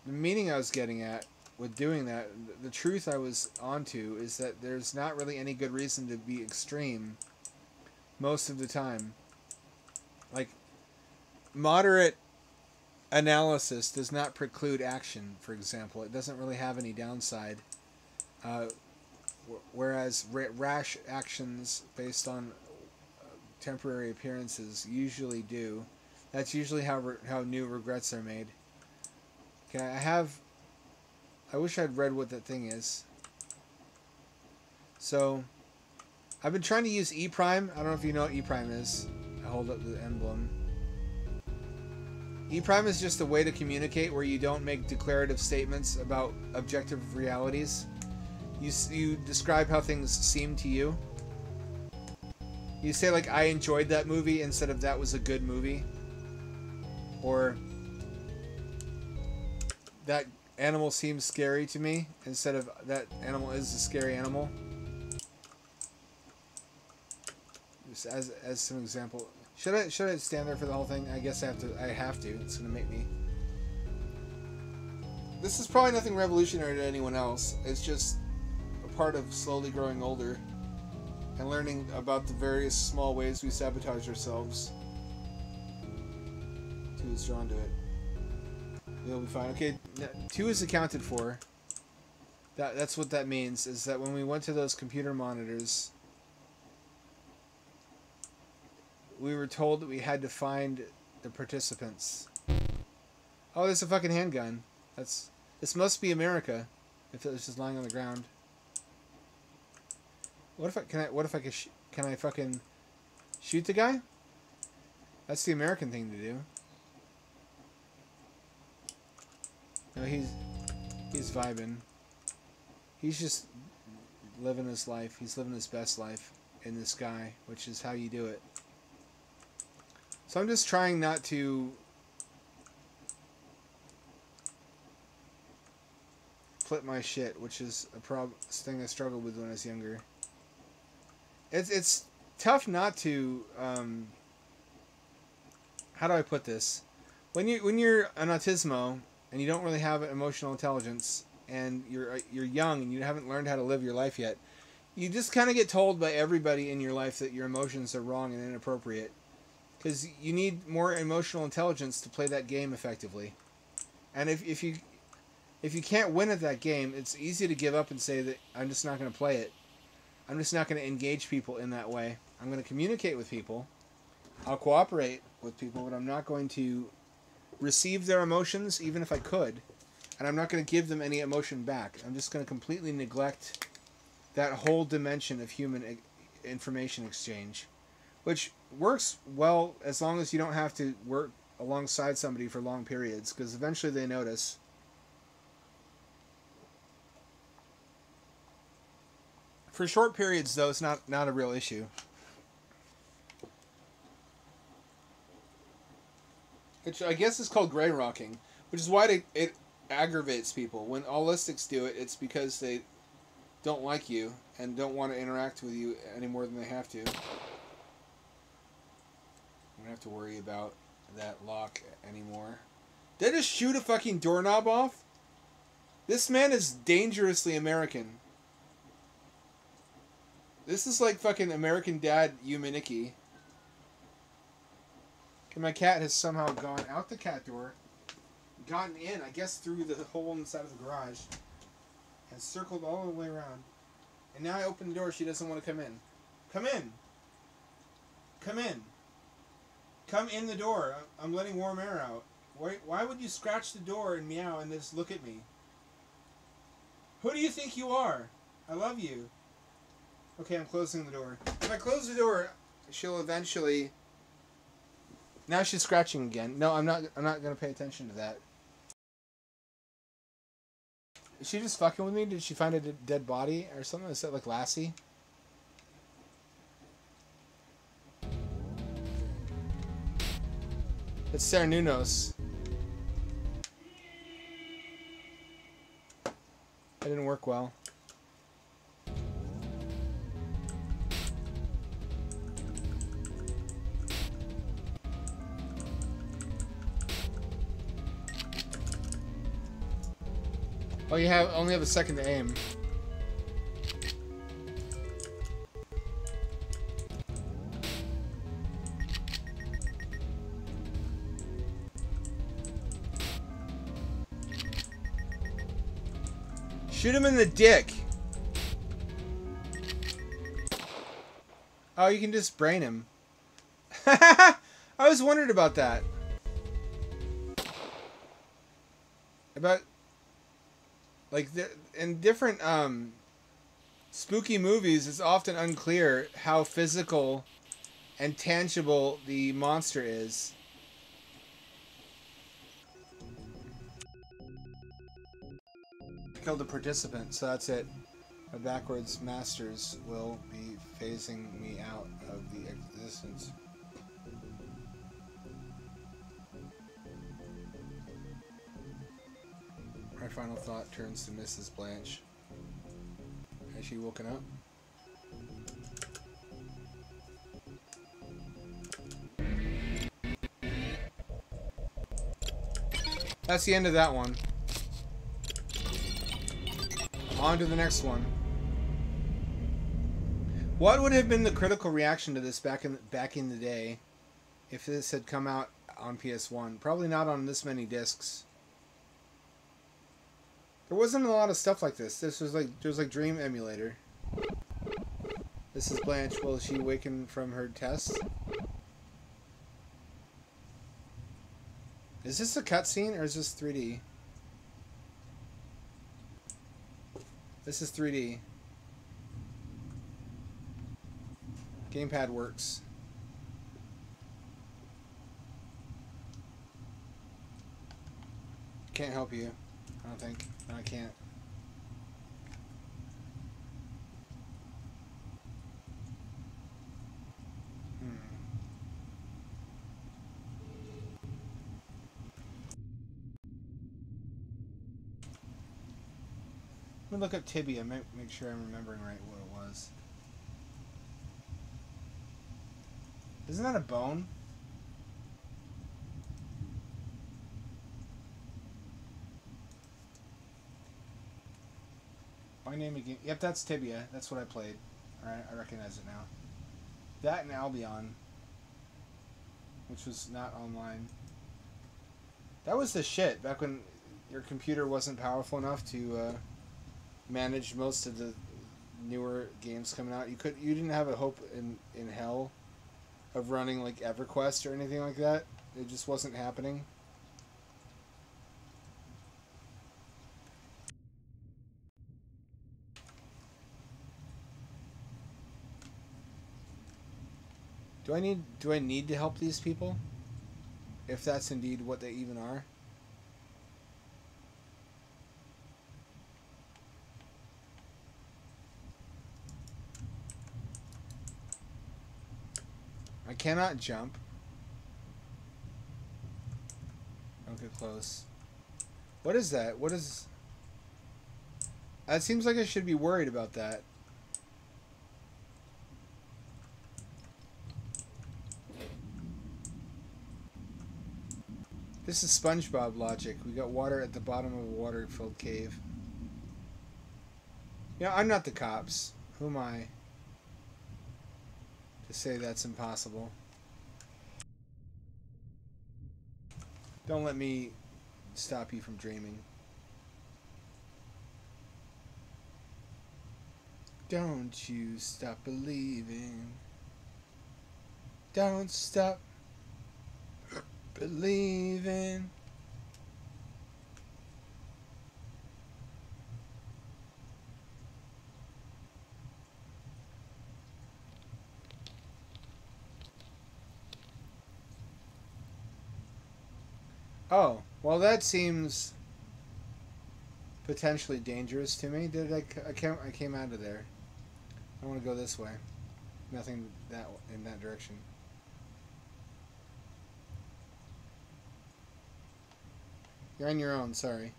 the meaning I was getting at with doing that, the truth I was onto, is that there's not really any good reason to be extreme most of the time. Like, moderate analysis does not preclude action, for example. It doesn't really have any downside. Whereas rash actions based on temporary appearances usually do. That's usually how new regrets are made. Okay, I wish I'd read what that thing is. So, I've been trying to use E prime. I don't know if you know what E prime is. I hold up the emblem. E prime is just a way to communicate where you don't make declarative statements about objective realities. You describe how things seem to you. You say, like, I enjoyed that movie instead of that was a good movie. Or that animal seems scary to me instead of that animal is a scary animal. Just as some example. Should I stand there for the whole thing? I guess I have to. It's gonna make me. This is probably nothing revolutionary to anyone else. It's just a part of slowly growing older and learning about the various small ways we sabotage ourselves. 2 is drawn to it. It'll be fine. Okay, 2 is accounted for. That's what that means, is that when we went to those computer monitors, we were told that we had to find the participants. Oh, there's a fucking handgun. This must be America, if it was just lying on the ground. Can I fucking shoot the guy? That's the American thing to do. No, he's vibing. He's just living his life. He's living his best life. in the sky, which is how you do it. So I'm just trying not to flip my shit, which is a thing I struggled with when I was younger. It's tough not to. How do I put this? When you're an autismo and you don't really have emotional intelligence and you're young and you haven't learned how to live your life yet, you just kind of get told by everybody in your life that your emotions are wrong and inappropriate. Because you need more emotional intelligence to play that game effectively. And if you can't win at that game, it's easy to give up and say that I'm just not going to play it. I'm just not going to engage people in that way. I'm going to communicate with people. I'll cooperate with people, but I'm not going to receive their emotions, even if I could. And I'm not going to give them any emotion back. I'm just going to completely neglect that whole dimension of human information exchange. Which works well as long as you don't have to work alongside somebody for long periods, because eventually they notice. For short periods, though, it's not a real issue. Which I guess is called gray rocking, which is why it aggravates people. When allistics do it, it's because they don't like you and don't want to interact with you any more than they have to. You don't have to worry about that lock anymore. Did I just shoot a fucking doorknob off? This man is dangerously American. This is like fucking American Dad Yumaniki. Okay, my cat has somehow gone out the cat door, gotten in, I guess through the hole inside of the garage, and circled all the way around. And now I open the door, she doesn't want to come in. Come in! Come in! Come in the door. I'm letting warm air out. Why would you scratch the door and meow and just look at me? Who do you think you are? I love you. Okay, I'm closing the door. If I close the door, she'll eventually... Now she's scratching again. No, I'm not going to pay attention to that. Is she just fucking with me? Did she find a dead body or something? Is that like Lassie? It's Sarah Nunos. That didn't work well. Oh, you only have a second to aim. Shoot him in the dick. Oh, you can just brain him. I was wondering about that. About... Like, in different spooky movies, it's often unclear how physical and tangible the monster is. Killed the participant, so that's it. My backwards masters will be phasing me out of the existence. My final thought turns to Mrs. Blanche. Has she woken up? That's the end of that one. On to the next one. What would have been the critical reaction to this back in the day if this had come out on PS1? Probably not on this many discs. There wasn't a lot of stuff like this. There was like Dream Emulator. This is Blanche. Will she awaken from her test? Is this a cutscene or is this 3D? This is 3D. Gamepad works. Can't help you. I don't think. No, I can't. Let me look up tibia, make sure I'm remembering right what it was. Isn't that a bone? My name again. Yep, that's tibia. That's what I played. Alright, I recognize it now. That and Albion, which was not online. That was the shit back when your computer wasn't powerful enough to manage most of the newer games coming out. You didn't have a hope in hell of running like EverQuest or anything like that. It just wasn't happening. Do I need to help these people? If that's indeed what they even are. I cannot jump. Don't get close. What is that? What is... That seems like I should be worried about that. This is SpongeBob logic. We got water at the bottom of a water-filled cave. Yeah, I'm not the cops. Who am I to say that's impossible? Don't let me stop you from dreaming. Don't you stop believing. Don't stop believing. Oh, well that seems potentially dangerous to me. I came out of there. I want to go this way. Nothing in that direction. You're on your own, sorry.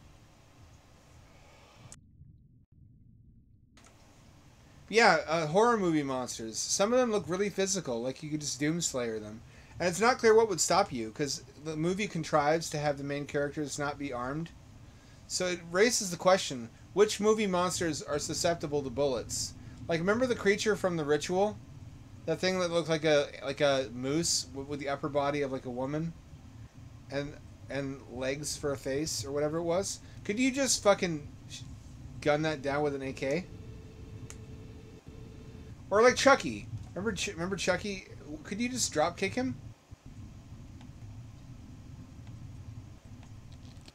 Yeah, horror movie monsters. Some of them look really physical, like you could just Doomslayer them. And it's not clear what would stop you, because the movie contrives to have the main characters not be armed. So it raises the question, which movie monsters are susceptible to bullets? Like, remember the creature from The Ritual? That thing that looked like a moose with the upper body of like a woman? And legs for a face, or whatever it was? Could you just fucking gun that down with an AK? Or like Chucky. Remember Chucky? Could you just drop kick him?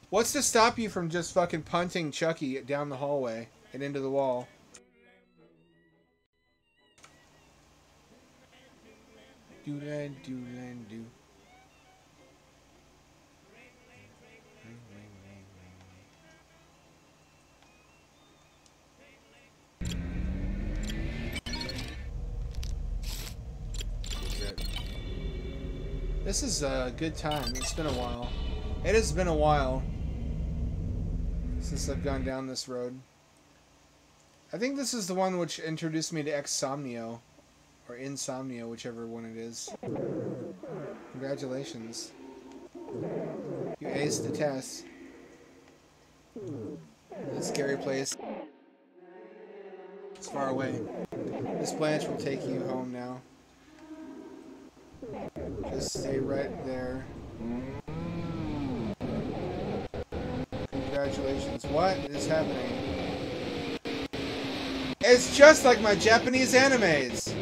What's to stop you from just fucking punting Chucky down the hallway and into the wall? Do. This is a good time. It's been a while. It has been a while since I've gone down this road. I think this is the one which introduced me to Exsomnio. Or Insomnia, whichever one it is. Congratulations. You aced the test. That scary place. It's far away. Miss Blanche will take you home now. Just stay right there. Congratulations. What is happening? It's just like my Japanese animes!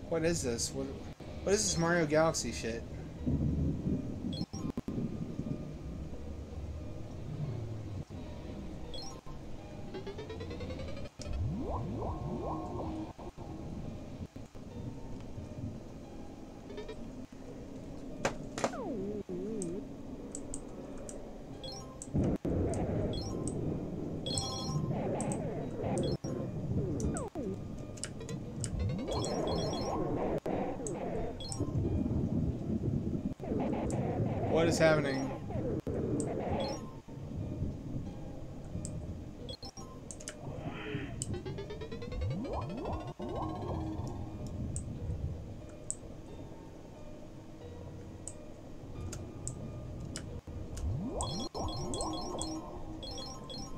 What is this? What is this Mario Galaxy shit? What is happening?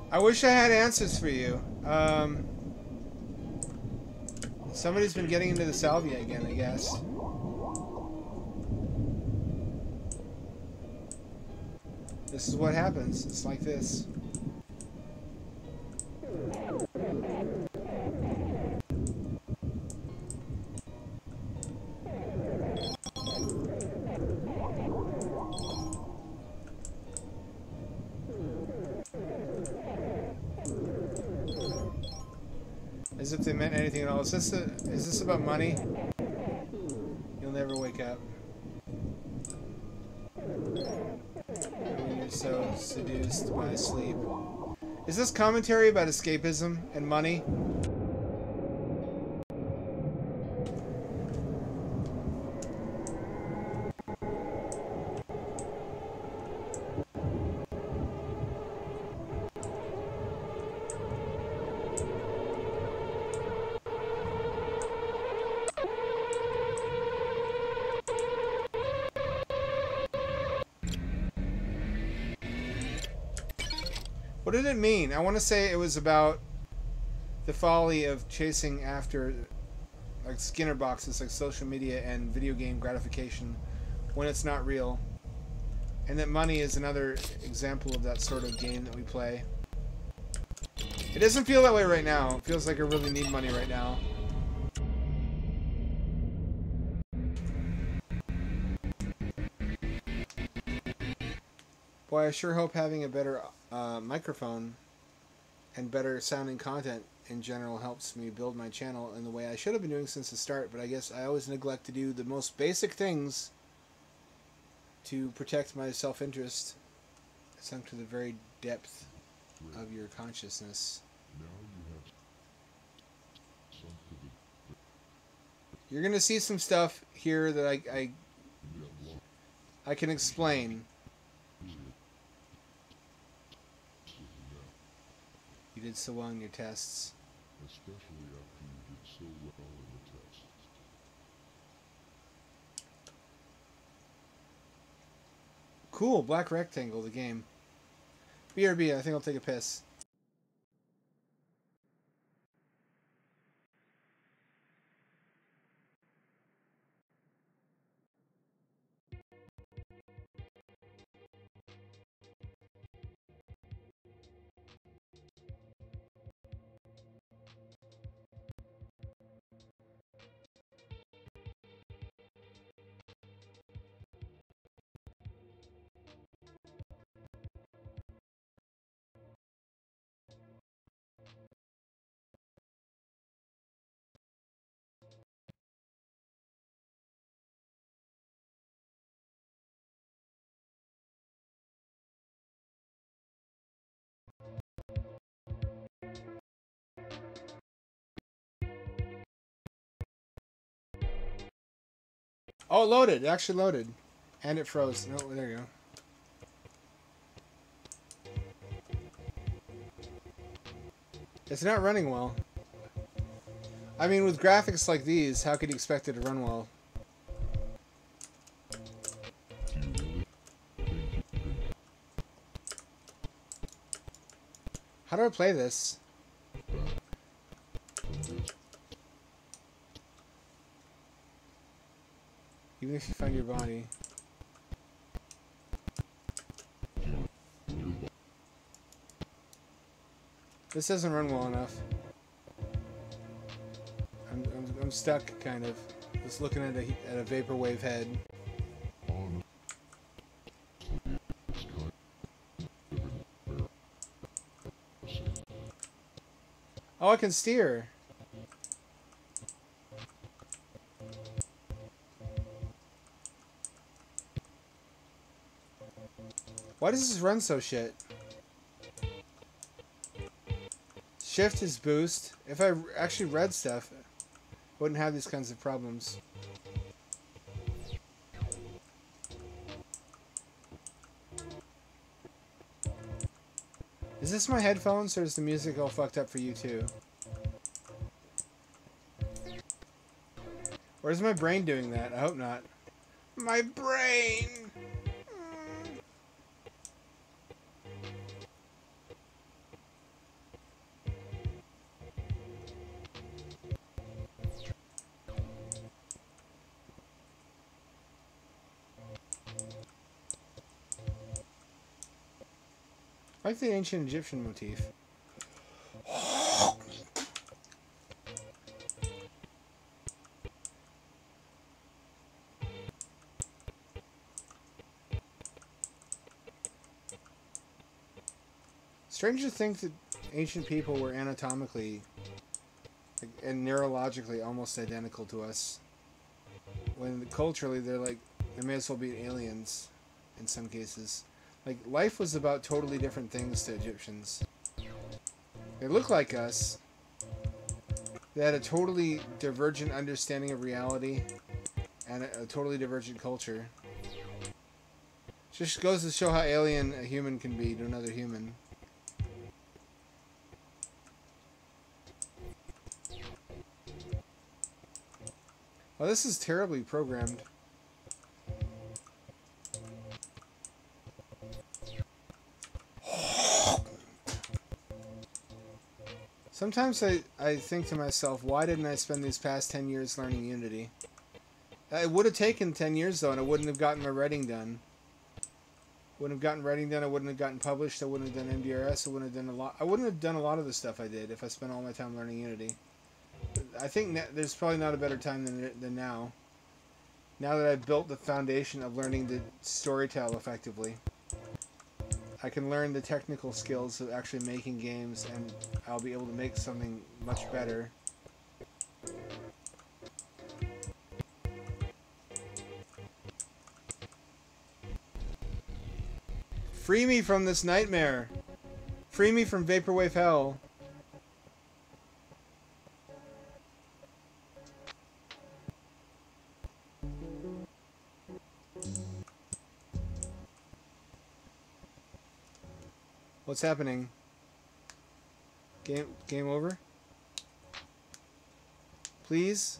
I wish I had answers for you. Somebody's been getting into the salvia again, I guess. This is what happens. It's like this. As if they meant anything at all. Is this about money? You'll never wake up. When you're so seduced by sleep. Is this commentary about escapism and money? What did it mean? I want to say it was about the folly of chasing after like Skinner boxes, like social media and video game gratification when it's not real. And that money is another example of that sort of game that we play. It doesn't feel that way right now. It feels like I really need money right now. Boy, I sure hope having a better microphone and better sounding content in general helps me build my channel in the way I should have been doing since the start, but I guess I always neglect to do the most basic things to protect my self-interest sunk to the very depth of your consciousness. You're going to see some stuff here that I can explain. You did so well in your tests. Especially after you did so well in the tests. Cool, black rectangle, the game. BRB, I think I'll take a piss. Oh, it loaded. It actually loaded. And it froze. No, there you go. It's not running well. I mean, with graphics like these, how could you expect it to run well? How do I play this? Even if you find your body. This doesn't run well enough. I'm stuck, kind of. Just looking at a vaporwave head. Oh, I can steer. Why does this run so shit? Shift is boost. If I actually read stuff, I wouldn't have these kinds of problems. Is this my headphones or is the music all fucked up for you too? Or is my brain doing that? I hope not. My brain! I like the ancient Egyptian motif. Strange to think that ancient people were anatomically and neurologically almost identical to us. When culturally they may as well be aliens in some cases. Like, life was about totally different things to Egyptians. They look like us. They had a totally divergent understanding of reality and a totally divergent culture. Just goes to show how alien a human can be to another human. Oh, this is terribly programmed. Sometimes I think to myself, why didn't I spend these past 10 years learning Unity? It would have taken 10 years though, and I wouldn't have gotten my writing done. Wouldn't have gotten writing done, I wouldn't have gotten published, I wouldn't have done MDRS, I wouldn't have done a lot of the stuff I did if I spent all my time learning Unity. I think there's probably not a better time than now. Now that I've built the foundation of learning to storytell effectively, I can learn the technical skills of actually making games, and I'll be able to make something much better. Free me from this nightmare! Free me from Vaporwave Hell! What's happening? Game over? Please?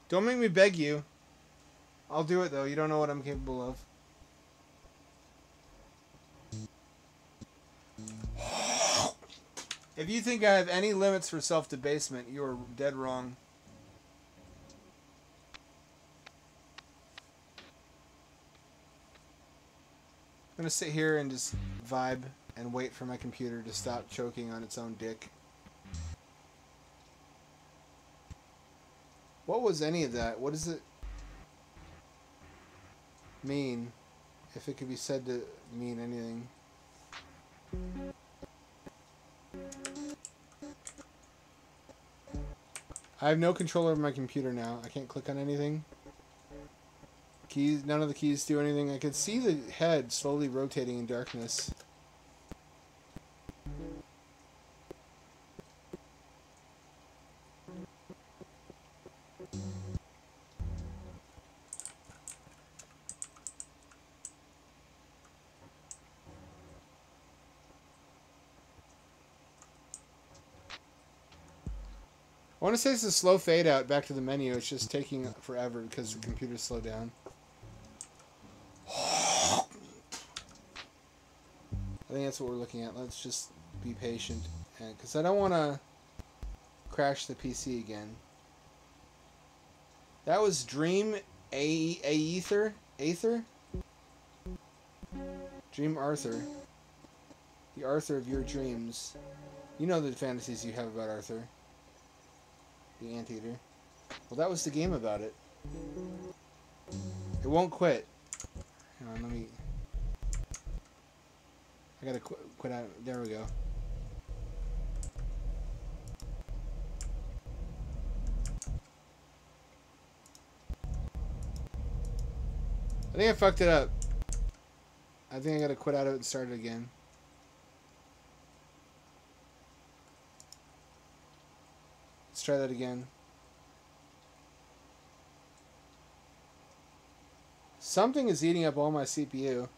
Don't make me beg you. I'll do it though. You don't know what I'm capable of. If you think I have any limits for self-debasement, you are dead wrong. I'm gonna sit here and just vibe and wait for my computer to stop choking on its own dick. What was any of that? What does it mean? If it could be said to mean anything. I have no control over my computer now. I can't click on anything. Keys, none of the keys do anything. I could see the head slowly rotating in darkness. I want to say it's a slow fade out back to the menu. It's just taking forever because the computer's slowed down. I think that's what we're looking at. Let's just be patient, because I don't want to crash the PC again. That was Dream Aether? Dream Arthur. The Arthur of your dreams. You know the fantasies you have about Arthur. The Anteater. Well, that was the game about it. It won't quit. Hang on, let me... I gotta quit out. There we go. I think I fucked it up. I think I gotta quit out of it and start it again. Let's try that again. Something is eating up all my CPU.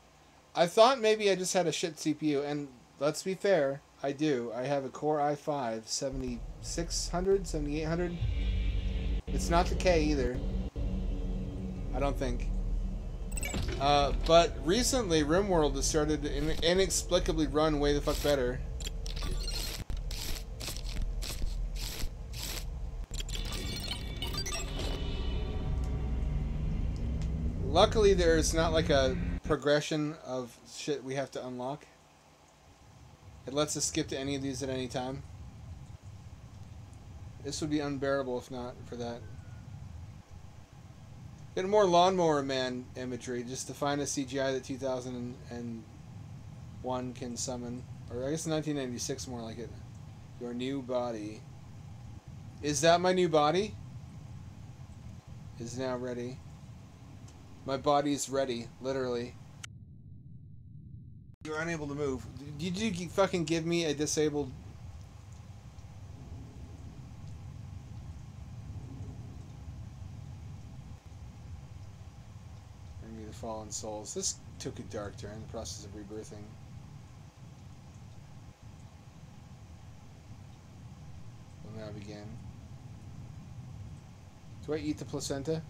I thought maybe I just had a shit CPU, and let's be fair. I do. I have a Core i5 7600, 7800. It's not the K either. I don't think. But recently, RimWorld has started to inexplicably run way the fuck better. Luckily, there's not like a progression of shit we have to unlock. It lets us skip to any of these at any time. This would be unbearable if not for that. Get more Lawnmower Man imagery just to find a CGI that 2001 can summon. Or I guess 1996 more like it. Your new body. Is that my new body? Is now ready. My body's ready, literally. You're unable to move. Did you fucking give me a disabled... Fallen souls. This took a dark turn in the process of rebirthing. Will now begin. Do I eat the placenta?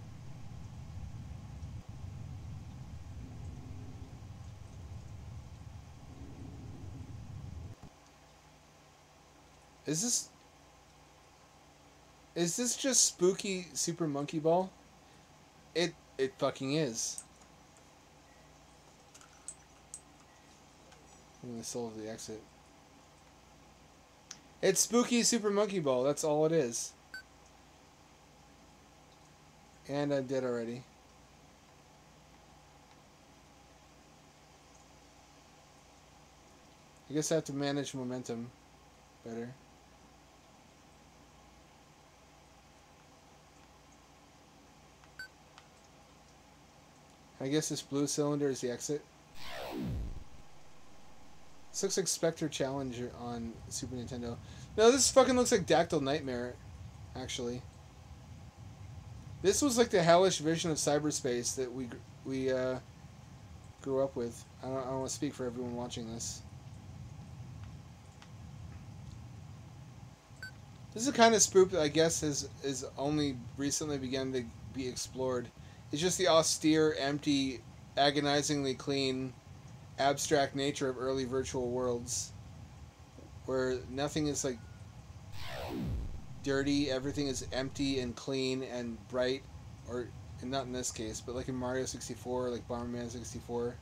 Is this just spooky Super Monkey Ball? It fucking is. I'm the soul of the exit. It's spooky Super Monkey Ball. That's all it is. And I'm dead already. I guess I have to manage momentum better. I guess this blue cylinder is the exit. This looks like Spectre Challenger on Super Nintendo. No, this fucking looks like Dactyl Nightmare, actually. This was like the hellish vision of cyberspace that we grew up with. I don't want to speak for everyone watching this. This is the kind of spoop that I guess is only recently begun to be explored. It's just the austere, empty, agonizingly clean, abstract nature of early virtual worlds, where nothing is like dirty, everything is empty and clean and bright, or and not in this case, but like in Mario 64, like Bomberman 64.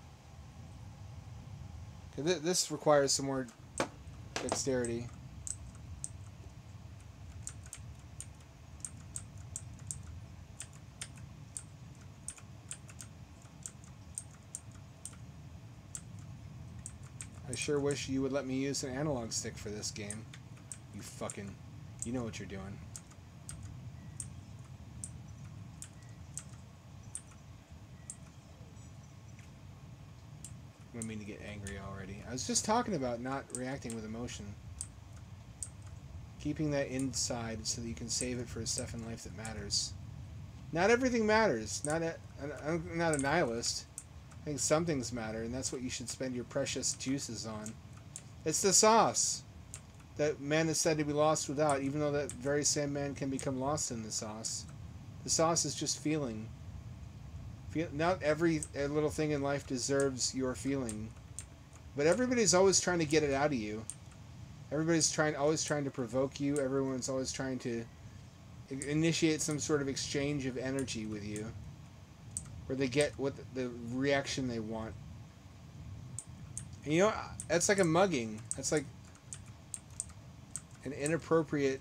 This requires some more dexterity. I sure wish you would let me use an analog stick for this game. You fucking... You know what you're doing. I don't mean to get angry already. I was just talking about not reacting with emotion. Keeping that inside so that you can save it for stuff in life that matters. Not everything matters. I'm not a nihilist. I think some things matter, and that's what you should spend your precious juices on. It's the sauce that man is said to be lost without, even though that very same man can become lost in the sauce. The sauce is just feeling. Not every little thing in life deserves your feeling, but everybody's always trying to get it out of you. Everybody's always trying to provoke you. Everyone's always trying to initiate some sort of exchange of energy with you, where they get what the reaction they want. And you know, that's like a mugging. That's like an inappropriate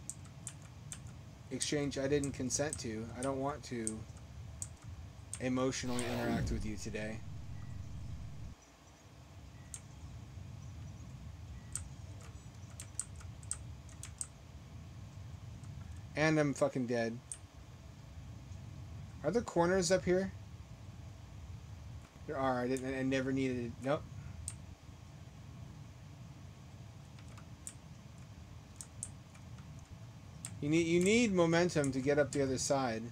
exchange I didn't consent to. I don't want to emotionally interact with you today. And I'm fucking dead. Are there corners up here? There are. I never needed it. Nope. You need momentum to get up the other side.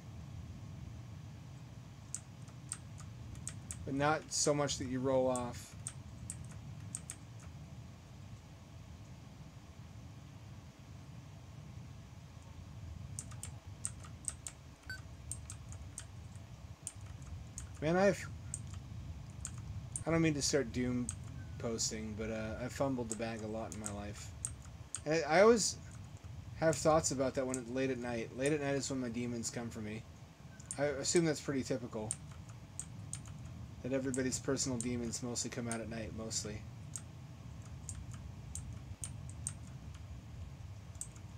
But not so much that you roll off. Man, I don't mean to start doom posting, but I've fumbled the bag a lot in my life. And I always have thoughts about that when late at night. Late at night is when my demons come for me. I assume that's pretty typical. That everybody's personal demons mostly come out at night, mostly.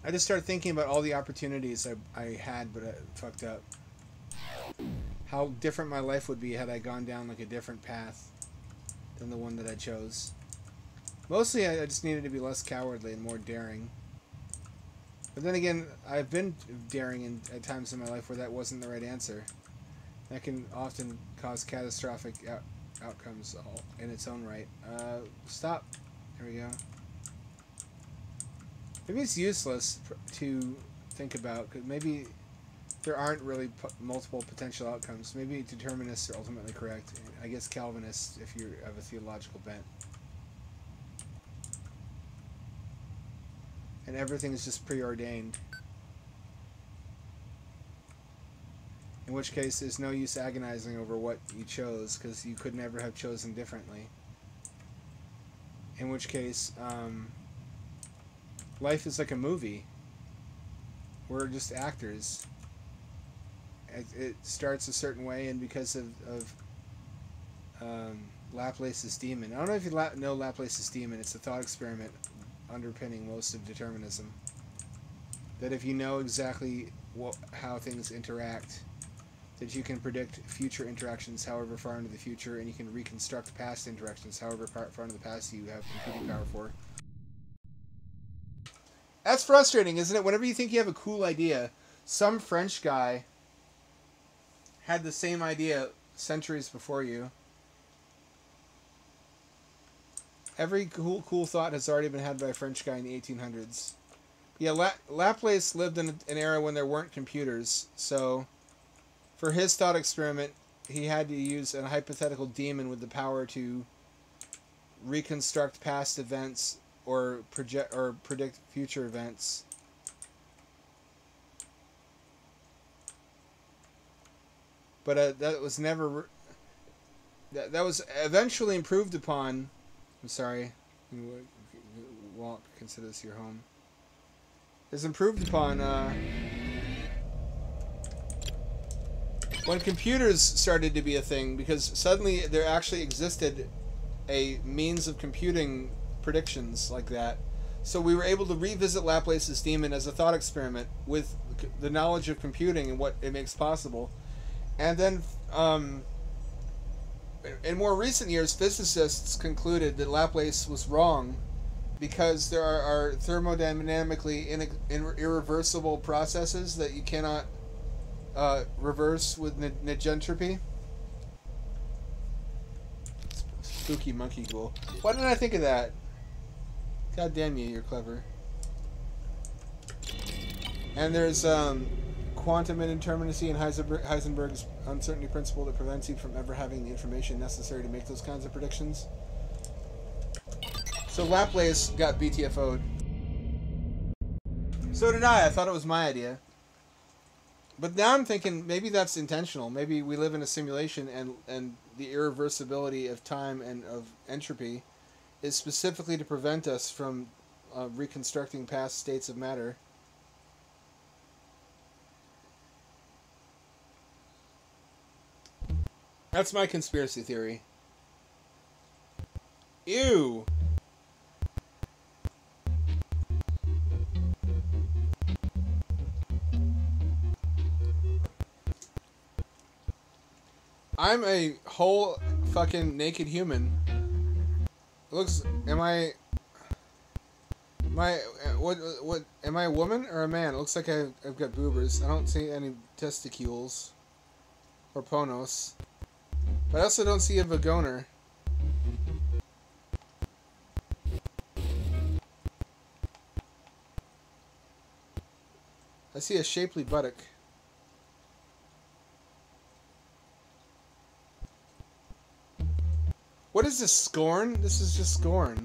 I just started thinking about all the opportunities I had, but I fucked up. How different my life would be had I gone down like a different path than the one that I chose. Mostly I just needed to be less cowardly and more daring. But then again, I've been daring at times in my life where that wasn't the right answer. That can often cause catastrophic outcomes all in its own right. Stop. There we go. Maybe it's useless to think about, because maybe there aren't really multiple potential outcomes. Maybe determinists are ultimately correct. I guess Calvinists, if you have a theological bent. And everything is just preordained. In which case, there's no use agonizing over what you chose, because you could never have chosen differently. In which case, life is like a movie. We're just actors. It starts a certain way, and because of Laplace's demon. I don't know if you know Laplace's demon. It's a thought experiment underpinning most of determinism. That if you know exactly how things interact, that you can predict future interactions however far into the future, and you can reconstruct past interactions however far into the past you have computing power for. That's frustrating, isn't it? Whenever you think you have a cool idea, some French guy had the same idea centuries before you. Every cool thought has already been had by a French guy in the 1800s. Yeah, Laplace lived in an era when there weren't computers, so for his thought experiment, he had to use a hypothetical demon with the power to reconstruct past events or predict future events. But that was never. That was eventually improved upon. I'm sorry. You won't consider this your home. Is improved upon when computers started to be a thing, because suddenly there actually existed a means of computing predictions like that. So we were able to revisit Laplace's demon as a thought experiment with the knowledge of computing and what it makes possible. And then in more recent years, physicists concluded that Laplace was wrong because there are thermodynamically irreversible processes that you cannot reverse with negentropy. Spooky monkey ghoul. Why didn't I think of that? God damn you, you're clever. And there's quantum indeterminacy and Heisenberg's uncertainty principle that prevents you from ever having the information necessary to make those kinds of predictions. So Laplace got BTFO'd. So did I. I thought it was my idea. But now I'm thinking maybe that's intentional. Maybe we live in a simulation, and the irreversibility of time and of entropy is specifically to prevent us from reconstructing past states of matter. That's my conspiracy theory. Ew! I'm a whole fucking naked human. Looks, what, am I a woman or a man? It looks like I've got boobers. I don't see any testicules. Or ponos. But I also don't see a vagoner. I see a shapely buttock. What is this, scorn? This is just scorn.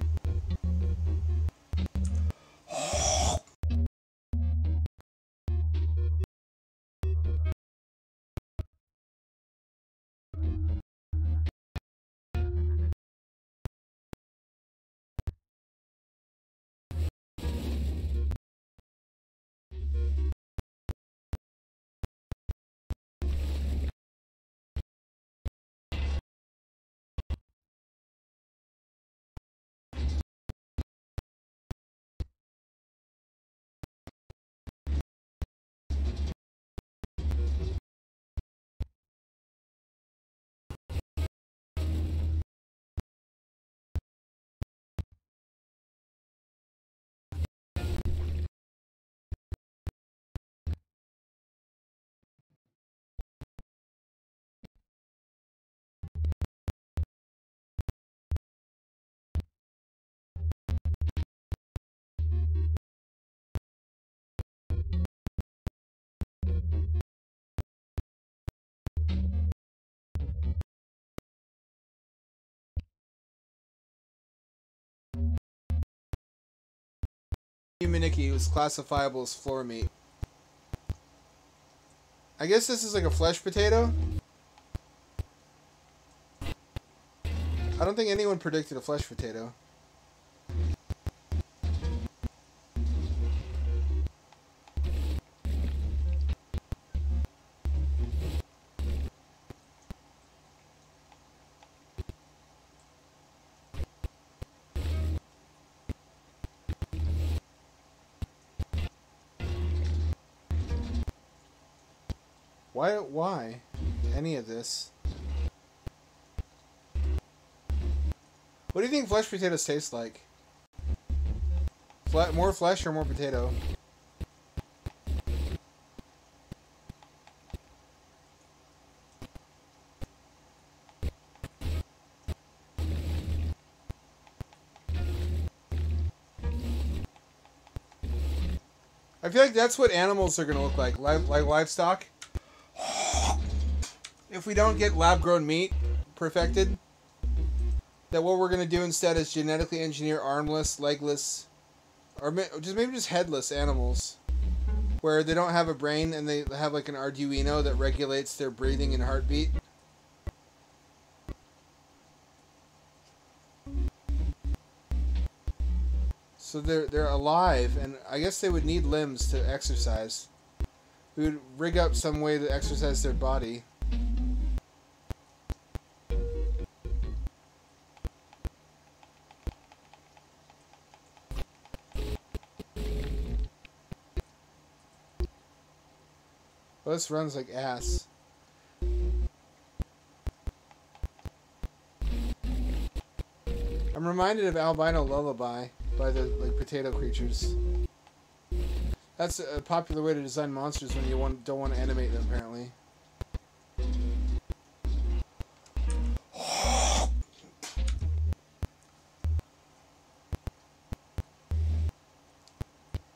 Humaniki was classifiable as floor meat. I guess this is like a flesh potato. I don't think anyone predicted a flesh potato. Why any of this? What do you think flesh potatoes taste like? More flesh or more potato? I feel like that's what animals are going to look like livestock. If we don't get lab-grown meat perfected, that what we're going to do instead is genetically engineer armless, legless, or maybe just headless animals, where they don't have a brain and they have like an Arduino that regulates their breathing and heartbeat. So they're alive, and I guess they would need limbs to exercise. We would rig up some way to exercise their body. Well, this runs like ass. I'm reminded of Albino Lullaby by the potato creatures. That's a popular way to design monsters when you don't want to animate them, apparently.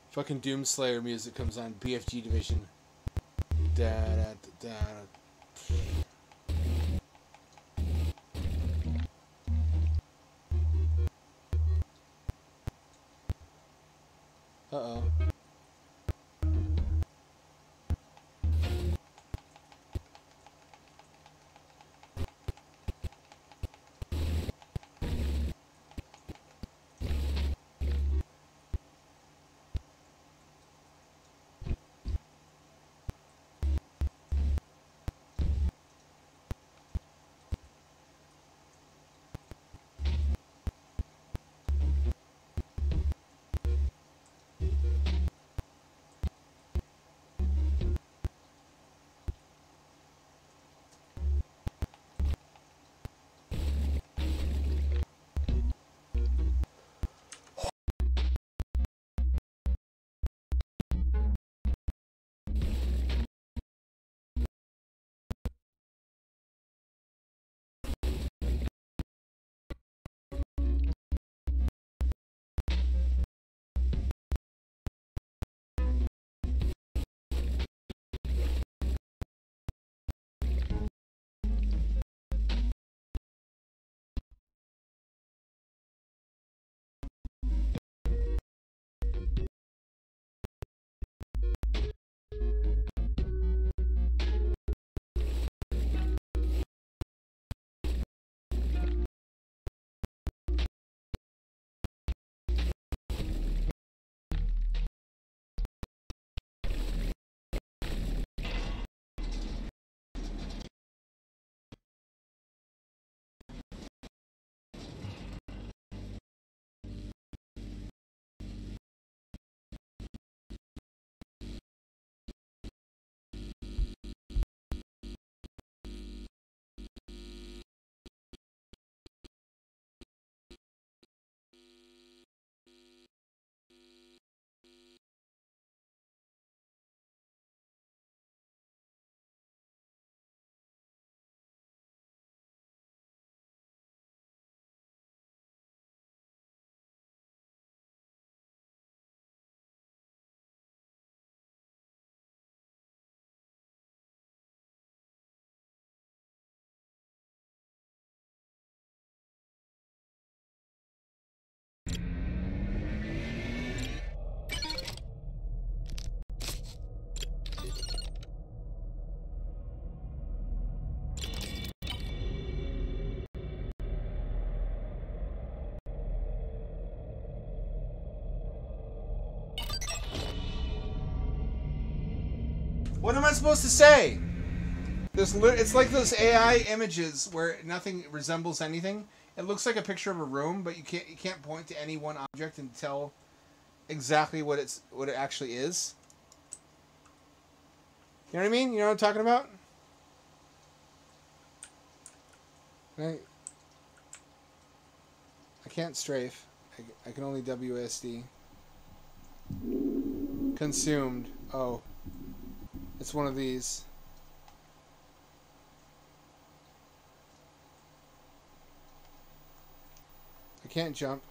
Fucking Doomslayer music comes on. BFG Division. Da da da da. Uh-oh. What am I supposed to say? It's like those AI images where nothing resembles anything. It looks like a picture of a room, but you can't point to any one object and tell exactly what it actually is. You know what I mean? You know what I'm talking about? Right. I can't strafe. I can only WSD. Consumed. Oh. It's one of these. I can't jump.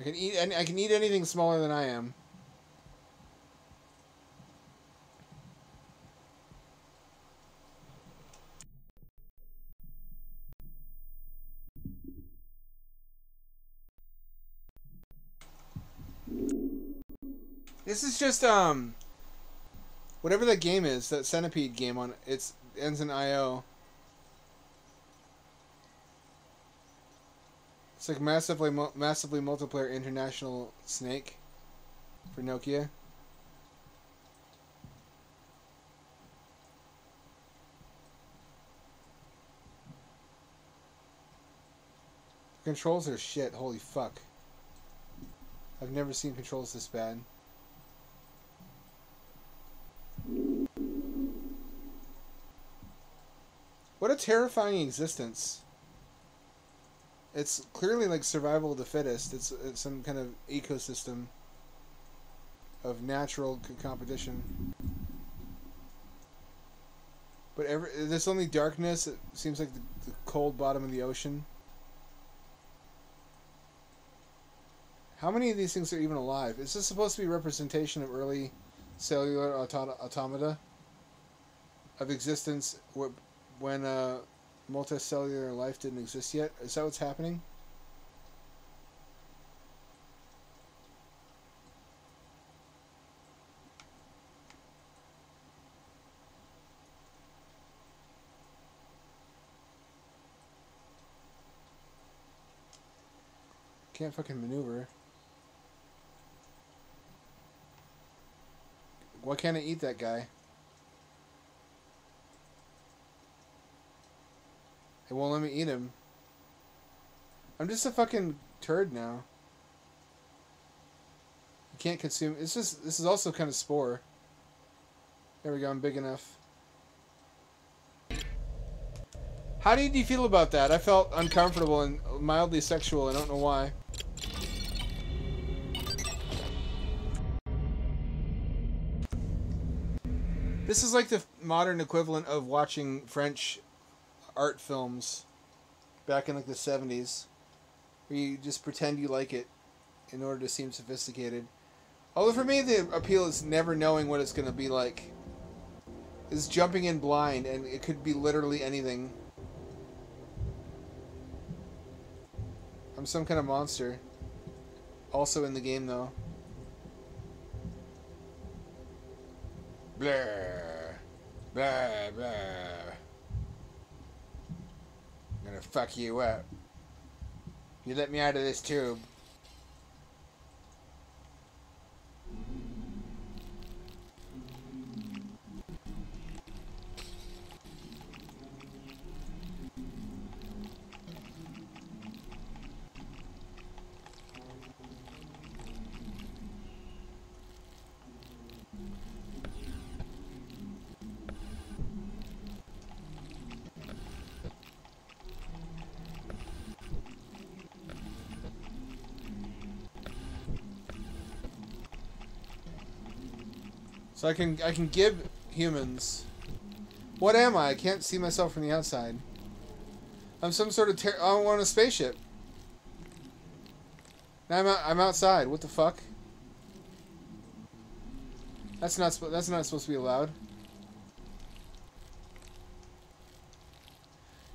I can eat anything smaller than I am. This is just whatever that game is, that Centipede game on it ends in IO. It's like massively multiplayer international Snake for Nokia. Controls are shit. Holy fuck. I've never seen controls this bad. What a terrifying existence. It's clearly like survival of the fittest. It's some kind of ecosystem of natural competition. But there's only darkness. It seems like the cold bottom of the ocean. How many of these things are even alive? Is this supposed to be a representation of early cellular automata? Of existence when multicellular life didn't exist yet? Is that what's happening? Can't fucking maneuver. Why can't I eat that guy? It won't let me eat him. I'm just a fucking turd now. You can't consume. This is also kind of spore. There we go. I'm big enough. How do you feel about that? I felt uncomfortable and mildly sexual. I don't know why. This is like the modern equivalent of watching French art films back in like the 70s, where you just pretend you like it in order to seem sophisticated. Although for me the appeal is never knowing what it's going to be like. It's jumping in blind, and it could be literally anything. I'm some kind of monster. Also in the game though. Blah, blah, blah. I'm gonna fuck you up. You let me out of this tube. So I can give humans. What am I? I can't see myself from the outside. I'm some sort of I'm on a spaceship. Now I'm outside. What the fuck? That's not supposed to be allowed.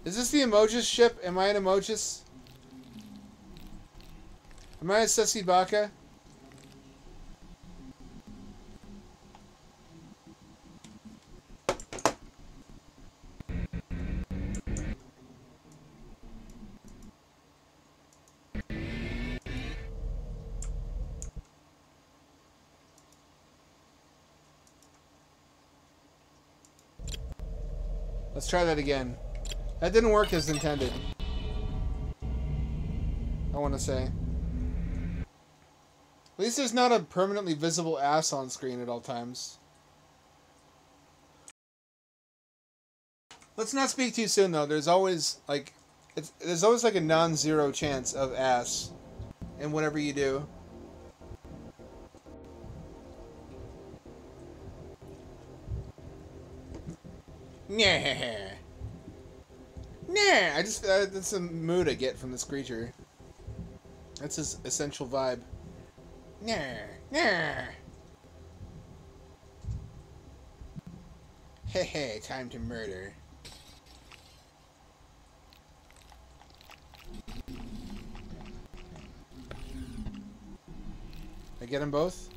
Is this the Emojis ship? Am I an Emojis? Am I a Sesibaka? Let's try that again. That didn't work as intended. I want to say. At least there's not a permanently visible ass on screen at all times. Let's not speak too soon though. There's always like there's always like a non-zero chance of ass in whatever you do. Nah. Nah. I just that's the mood I get from this creature. That's his essential vibe. Nah. Nah. Hey, hey, time to murder. I get them both?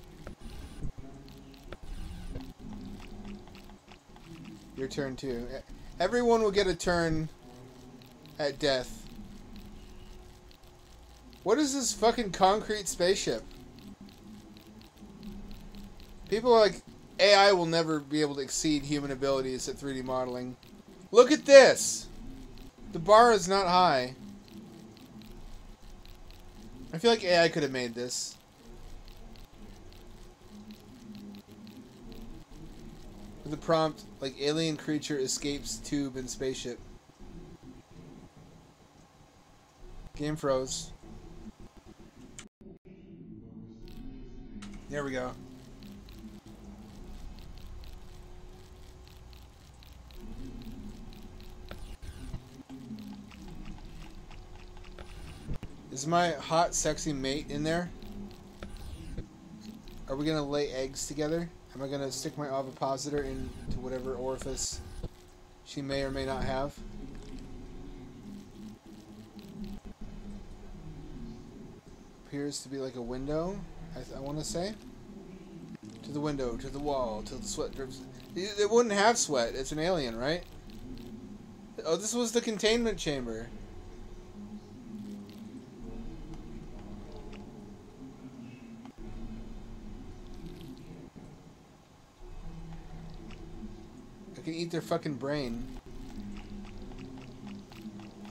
Your turn too. Everyone will get a turn at death. What is this fucking concrete spaceship? People are like, AI will never be able to exceed human abilities at 3D modeling. Look at this! The bar is not high. I feel like AI could have made this. With the prompt, like, alien creature escapes tube in spaceship. Game froze. There we go. Is my hot, sexy mate in there? Are we gonna lay eggs together? Am I gonna stick my ovipositor into whatever orifice she may or may not have? Appears to be like a window, I want to say. To the window, to the wall, till the sweat drips. It wouldn't have sweat. It's an alien, right? Oh, this was the containment chamber. I can eat their fucking brain.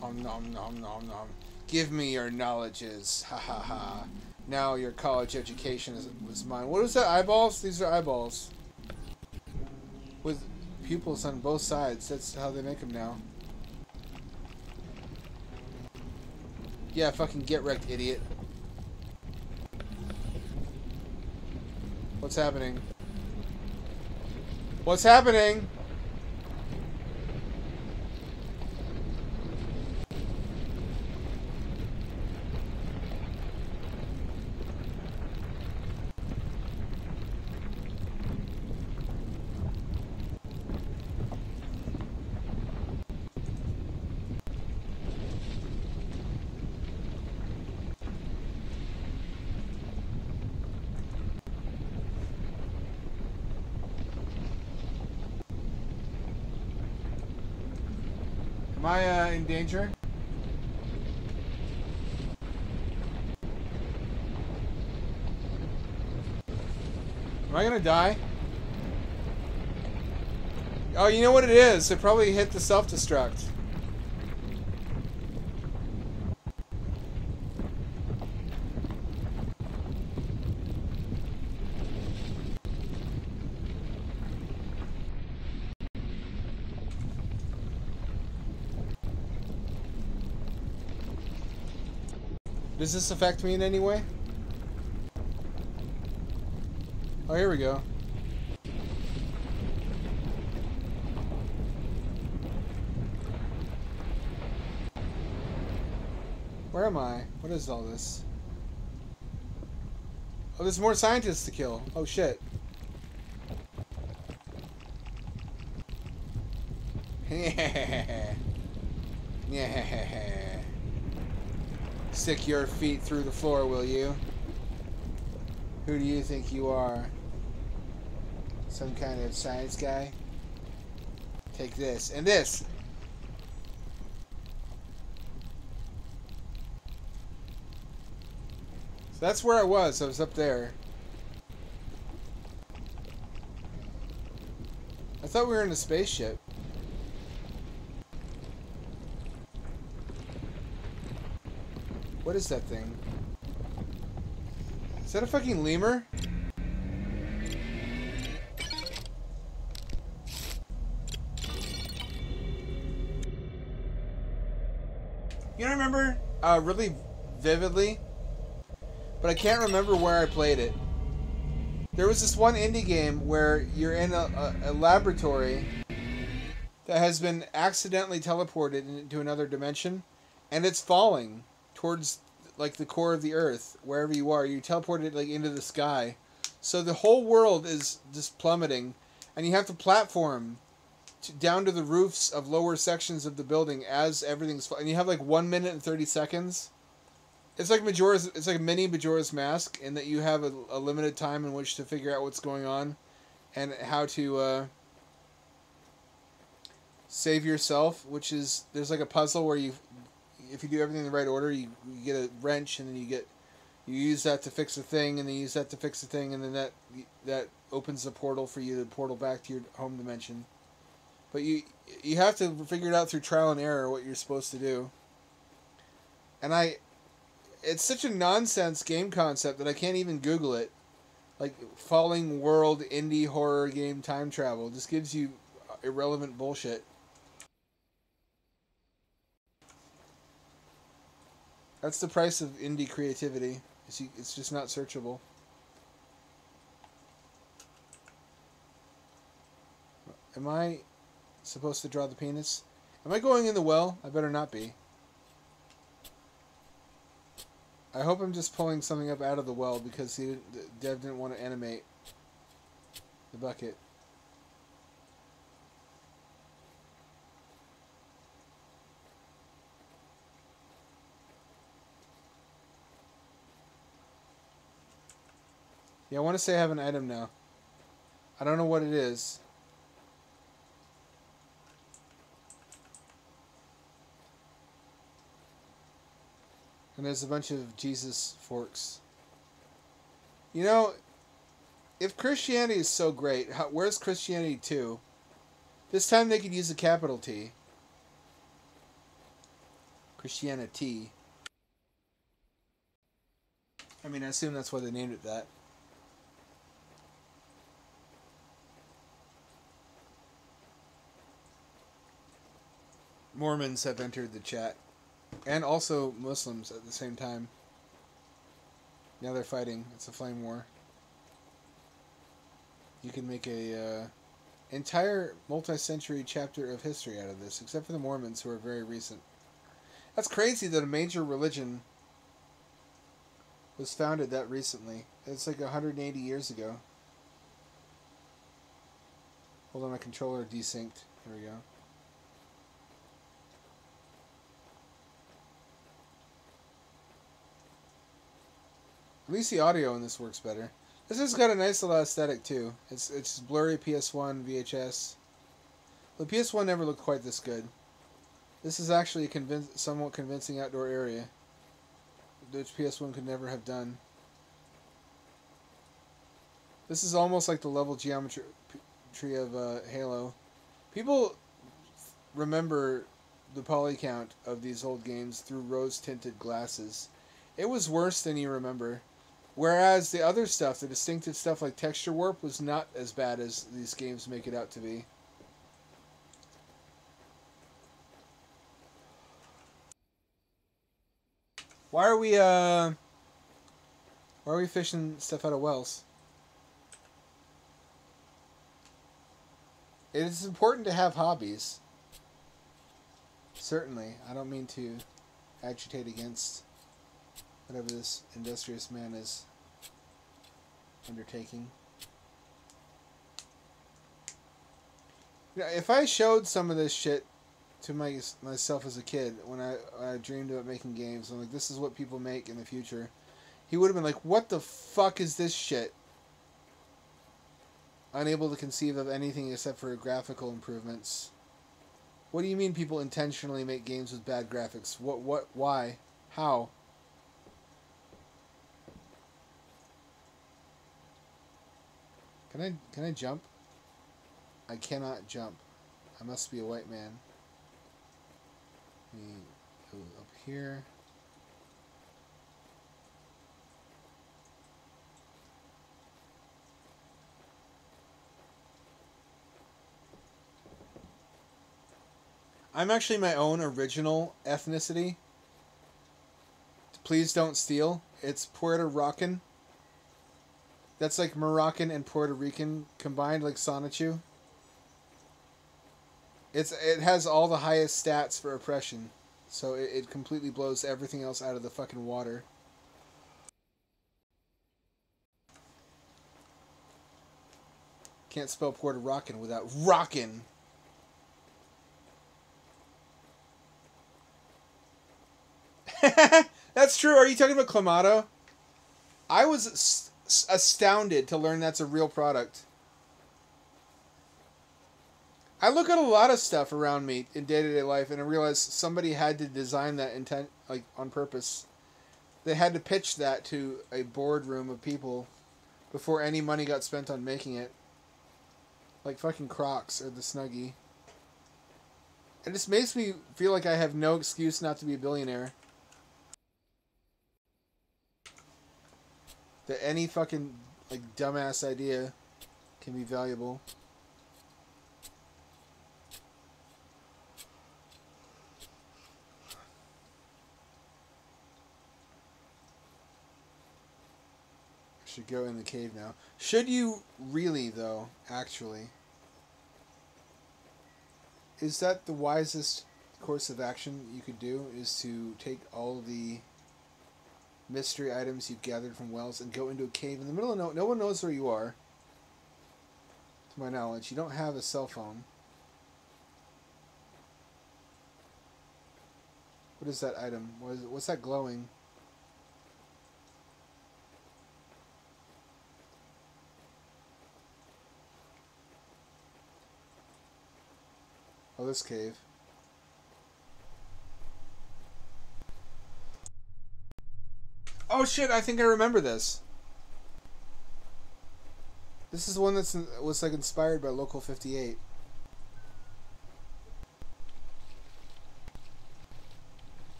Nom nom nom nom nom. Give me your knowledges. Ha ha ha. Now your college education was mine. What is that? Eyeballs? These are eyeballs. With pupils on both sides. That's how they make them now. Yeah, fucking get wrecked, idiot. What's happening? What's happening? Am I in danger? Am I gonna die? Oh, you know what it is? It probably hit the self-destruct. Does this affect me in any way? Oh, here we go. Where am I? What is all this? Oh, there's more scientists to kill. Oh, shit. Yeah. Yeah. Stick your feet through the floor, will you? Who do you think you are? Some kind of science guy? Take this and this. So that's where I was. I was up there. I thought we were in a spaceship. What is that thing? Is that a fucking lemur? You know, I remember really vividly, but I can't remember where I played it. There was this one indie game where you're in a laboratory that has been accidentally teleported into another dimension, and it's falling towards like the core of the Earth, wherever you are. You teleported like into the sky, so the whole world is just plummeting, and you have to platform down to the roofs of lower sections of the building as everything's and you have like 1 minute and 30 seconds. It's like Majora's. It's like a mini Majora's Mask in that you have a limited time in which to figure out what's going on, and how to save yourself. Which is there's like a puzzle where if you do everything in the right order, you get a wrench, and then you use that to fix a thing, and then you use that to fix a thing, and then that opens a portal for you to portal back to your home dimension. But you have to figure it out through trial and error what you're supposed to do. And it's such a nonsense game concept that I can't even Google it. Like Falling World indie horror game time travel just gives you irrelevant bullshit. That's the price of indie creativity. It's just not searchable. Am I supposed to draw the penis? Am I going in the well? I better not be. I hope I'm just pulling something up out of the well because Dev didn't want to animate the bucket. Yeah, I want to say I have an item now. I don't know what it is. And there's a bunch of Jesus forks. You know, if Christianity is so great, where's Christianity 2? This time they could use a capital T. Christianity. I mean, I assume that's why they named it that. Mormons have entered the chat. And also Muslims at the same time. Now they're fighting. It's a flame war. You can make a entire multi-century chapter of history out of this, except for the Mormons, who are very recent. That's crazy that a major religion was founded that recently. It's like 180 years ago. Hold on, my controller desynced. Here we go. At least the audio in this works better. This has got a nice little aesthetic too. It's blurry PS1 VHS. The PS1 never looked quite this good. This is actually a somewhat convincing outdoor area, which PS1 could never have done. This is almost like the level geometry of Halo. People remember the poly count of these old games through rose-tinted glasses. It was worse than you remember. Whereas the other stuff, the distinctive stuff like texture warp, was not as bad as these games make it out to be. Why are we fishing stuff out of wells? It is important to have hobbies. Certainly. I don't mean to agitate against whatever this industrious man is undertaking. You know, if I showed some of this shit to myself as a kid when I dreamed about making games, I'm like, this is what people make in the future, he would have been like, what the fuck is this shit? Unable to conceive of anything except for graphical improvements. What do you mean people intentionally make games with bad graphics? What, why? How? Can I jump? I cannot jump. I must be a white man. Let me go up here. I'm actually my own original ethnicity. Please don't steal. It's Puerto Rican. That's like Moroccan and Puerto Rican combined, like Sonichu. It has all the highest stats for oppression, so it completely blows everything else out of the fucking water. Can't spell Puerto Rican without rockin'. That's true. Are you talking about Clamato? I was astounded to learn that's a real product. I look at a lot of stuff around me in day-to-day life, and I realize somebody had to design that intent, like, on purpose. They had to pitch that to a boardroom of people before any money got spent on making it. Like fucking Crocs or the Snuggie. It just makes me feel like I have no excuse not to be a billionaire. That any fucking, like, dumbass idea can be valuable. Should go in the cave now. Should you really, though, actually? Is that the wisest course of action you could do? Is to take all the mystery items you've gathered from wells and go into a cave in the middle of no one knows where you are. To my knowledge, you don't have a cell phone. What is that item? What's that glowing? Oh, this cave. Oh shit, I think I remember this. This is the one that was like inspired by Local 58.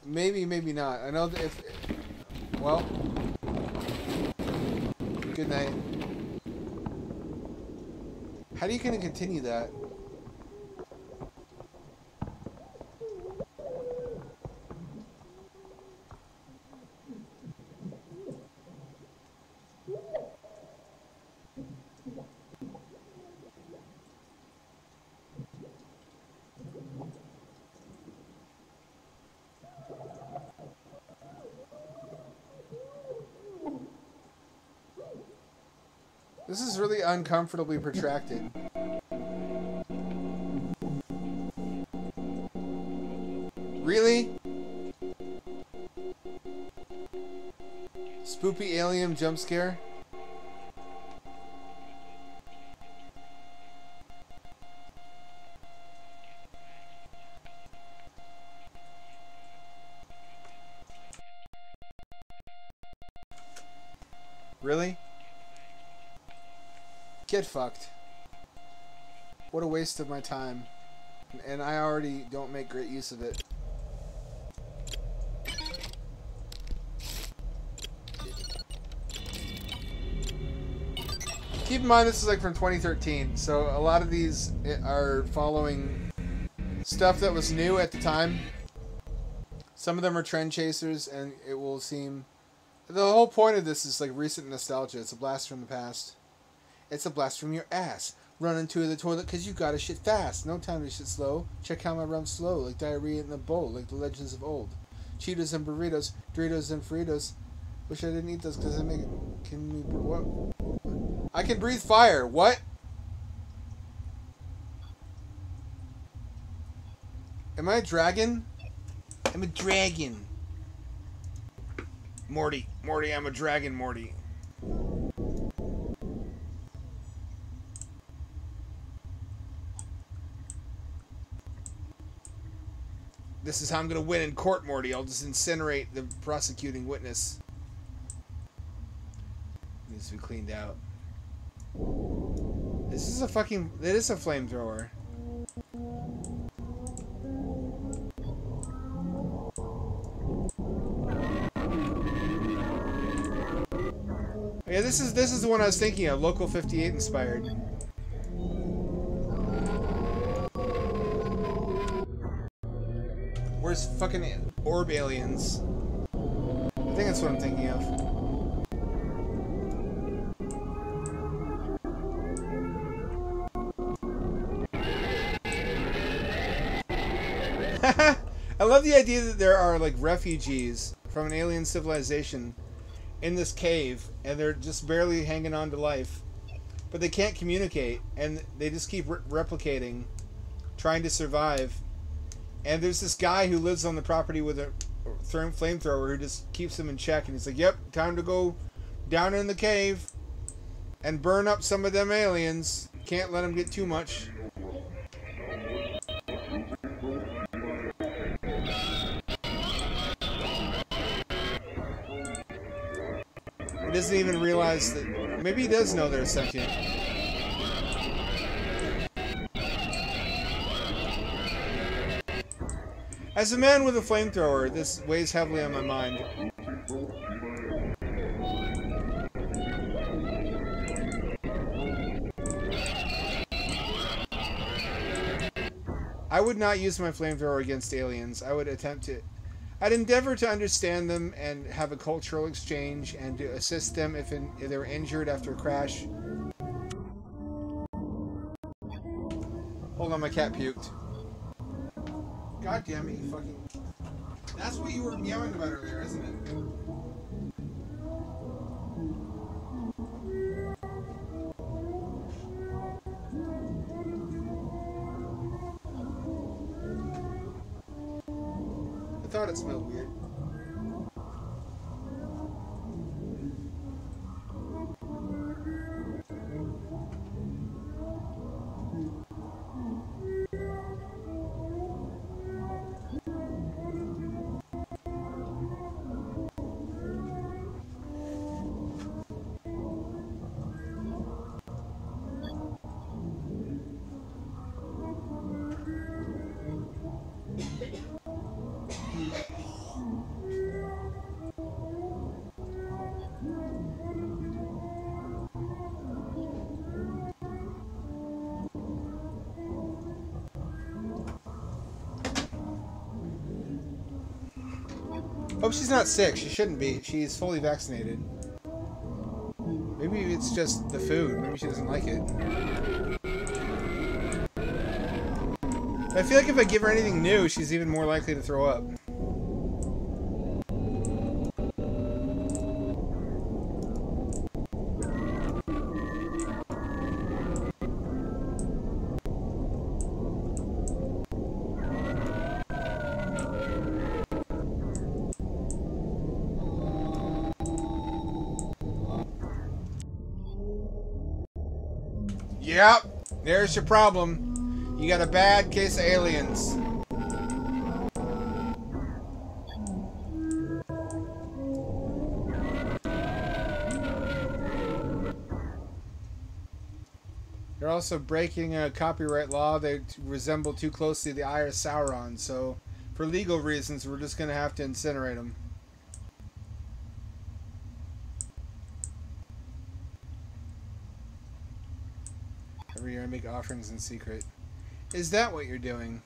Maybe, maybe not. I know that if... Well... Good night. How are you going to continue that? This is really uncomfortably protracted. Really? Spoopy alien jump scare? Really? Get fucked. What a waste of my time. And I already don't make great use of it. Keep in mind this is like from 2013, so a lot of these are following stuff that was new at the time. Some of them are trend chasers, and it will seem... The whole point of this is like recent nostalgia. It's a blast from the past. It's a blast from your ass. Run into the toilet because you gotta shit fast. No time to shit slow. Check how I run slow, like diarrhea in a bowl, like the legends of old. Cheetos and burritos, Doritos and Fritos. Wish I didn't eat those because they make... Can we... What? I can breathe fire. What? Am I a dragon? I'm a dragon. Morty, I'm a dragon, Morty. This is how I'm gonna win in court, Morty. I'll just incinerate the prosecuting witness. Needs to be cleaned out. This is a fucking... It is a flamethrower. Yeah, this is the one I was thinking of. Local 58 inspired. Where's fucking orb aliens? I think that's what I'm thinking of. I love the idea that there are like refugees from an alien civilization in this cave, and they're just barely hanging on to life, but they can't communicate, and they just keep replicating, trying to survive. And there's this guy who lives on the property with a flamethrower who just keeps them in check, and he's like, "Yep, time to go down in the cave and burn up some of them aliens. Can't let them get too much." He doesn't even realize that. Maybe he does know they're sentient. As a man with a flamethrower, this weighs heavily on my mind. I would not use my flamethrower against aliens. I'd endeavor to understand them and have a cultural exchange and to assist them if they were injured after a crash. Hold on, my cat puked. God damn it, you fucking... That's what you were yelling about earlier, isn't it? I thought it smelled weird. Hope she's not sick. She shouldn't be. She's fully vaccinated. Maybe it's just the food. Maybe she doesn't like it. I feel like if I give her anything new, she's even more likely to throw up. Yep, there's your problem. You got a bad case of aliens. They're also breaking a copyright law. They resemble too closely the Eye of Sauron, so for legal reasons, we're just going to have to incinerate them. Every year I make offerings in secret. Is that what you're doing?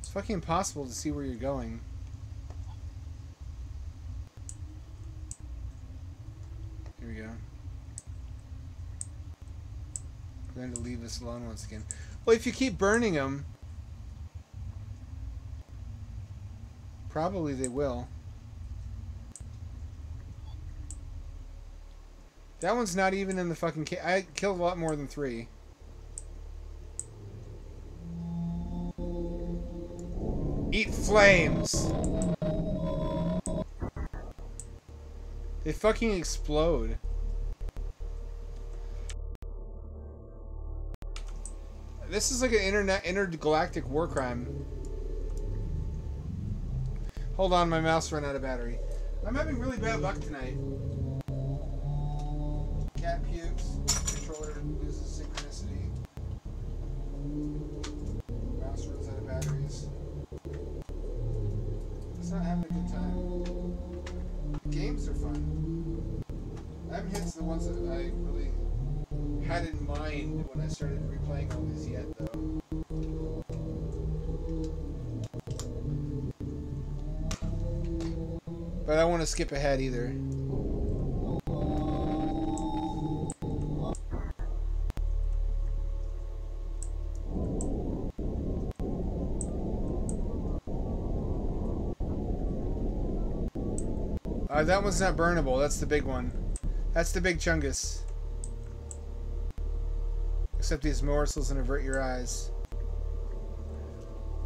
It's fucking impossible to see where you're going. Here we go. We're going to leave this alone once again. Well, if you keep burning them, probably they will. That one's not even in the fucking cave. I killed a lot more than 3. Eat flames! They fucking explode. This is like an intergalactic war crime. Hold on, my mouse ran out of battery. I'm having really bad luck tonight. Cat pukes. Controller loses synchronicity. Mouse runs out of batteries. It's not having a good time. The games are fun. ones that I really had in mind when I started replaying all these yet, though. But I don't want to skip ahead either. That one's not burnable. That's the big one. That's the big chungus. Accept these morsels and avert your eyes.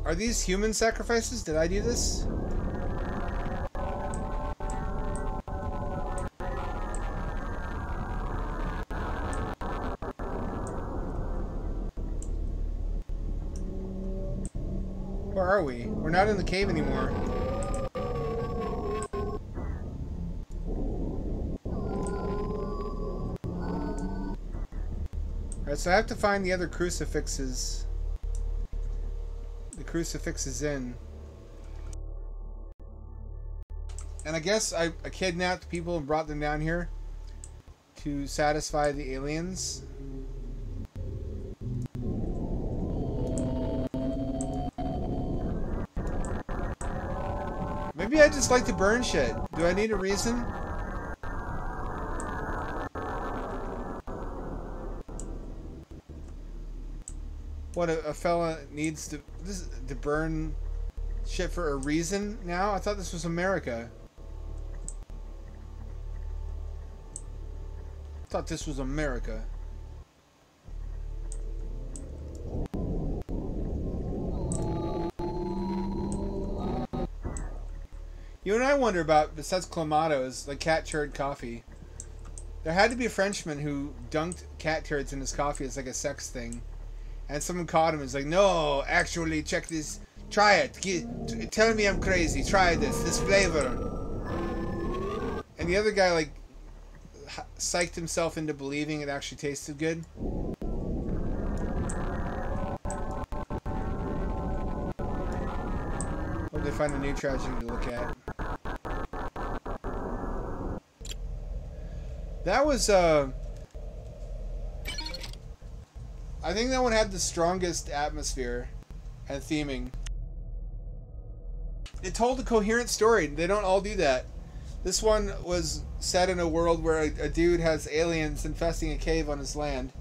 Are these human sacrifices? Did I do this? Where are we? We're not in the cave anymore. Alright, so I have to find the other crucifixes. The crucifixes in. And I guess I kidnapped people and brought them down here to satisfy the aliens. Maybe I just like to burn shit. Do I need a reason? What a fella needs to burn shit for a reason now? I thought this was America. I thought this was America. You and I wonder about, besides Clamatos, like cat turd coffee. There had to be a Frenchman who dunked cat turds in his coffee as like a sex thing. And someone caught him and was like, no, actually, check this. Try it. Tell me I'm crazy. Try this flavor. And the other guy, like, psyched himself into believing it actually tasted good. Hope they find a new tragedy to look at. That was, I think that one had the strongest atmosphere and theming. It told a coherent story. They don't all do that. This one was set in a world where a dude has aliens infesting a cave on his land.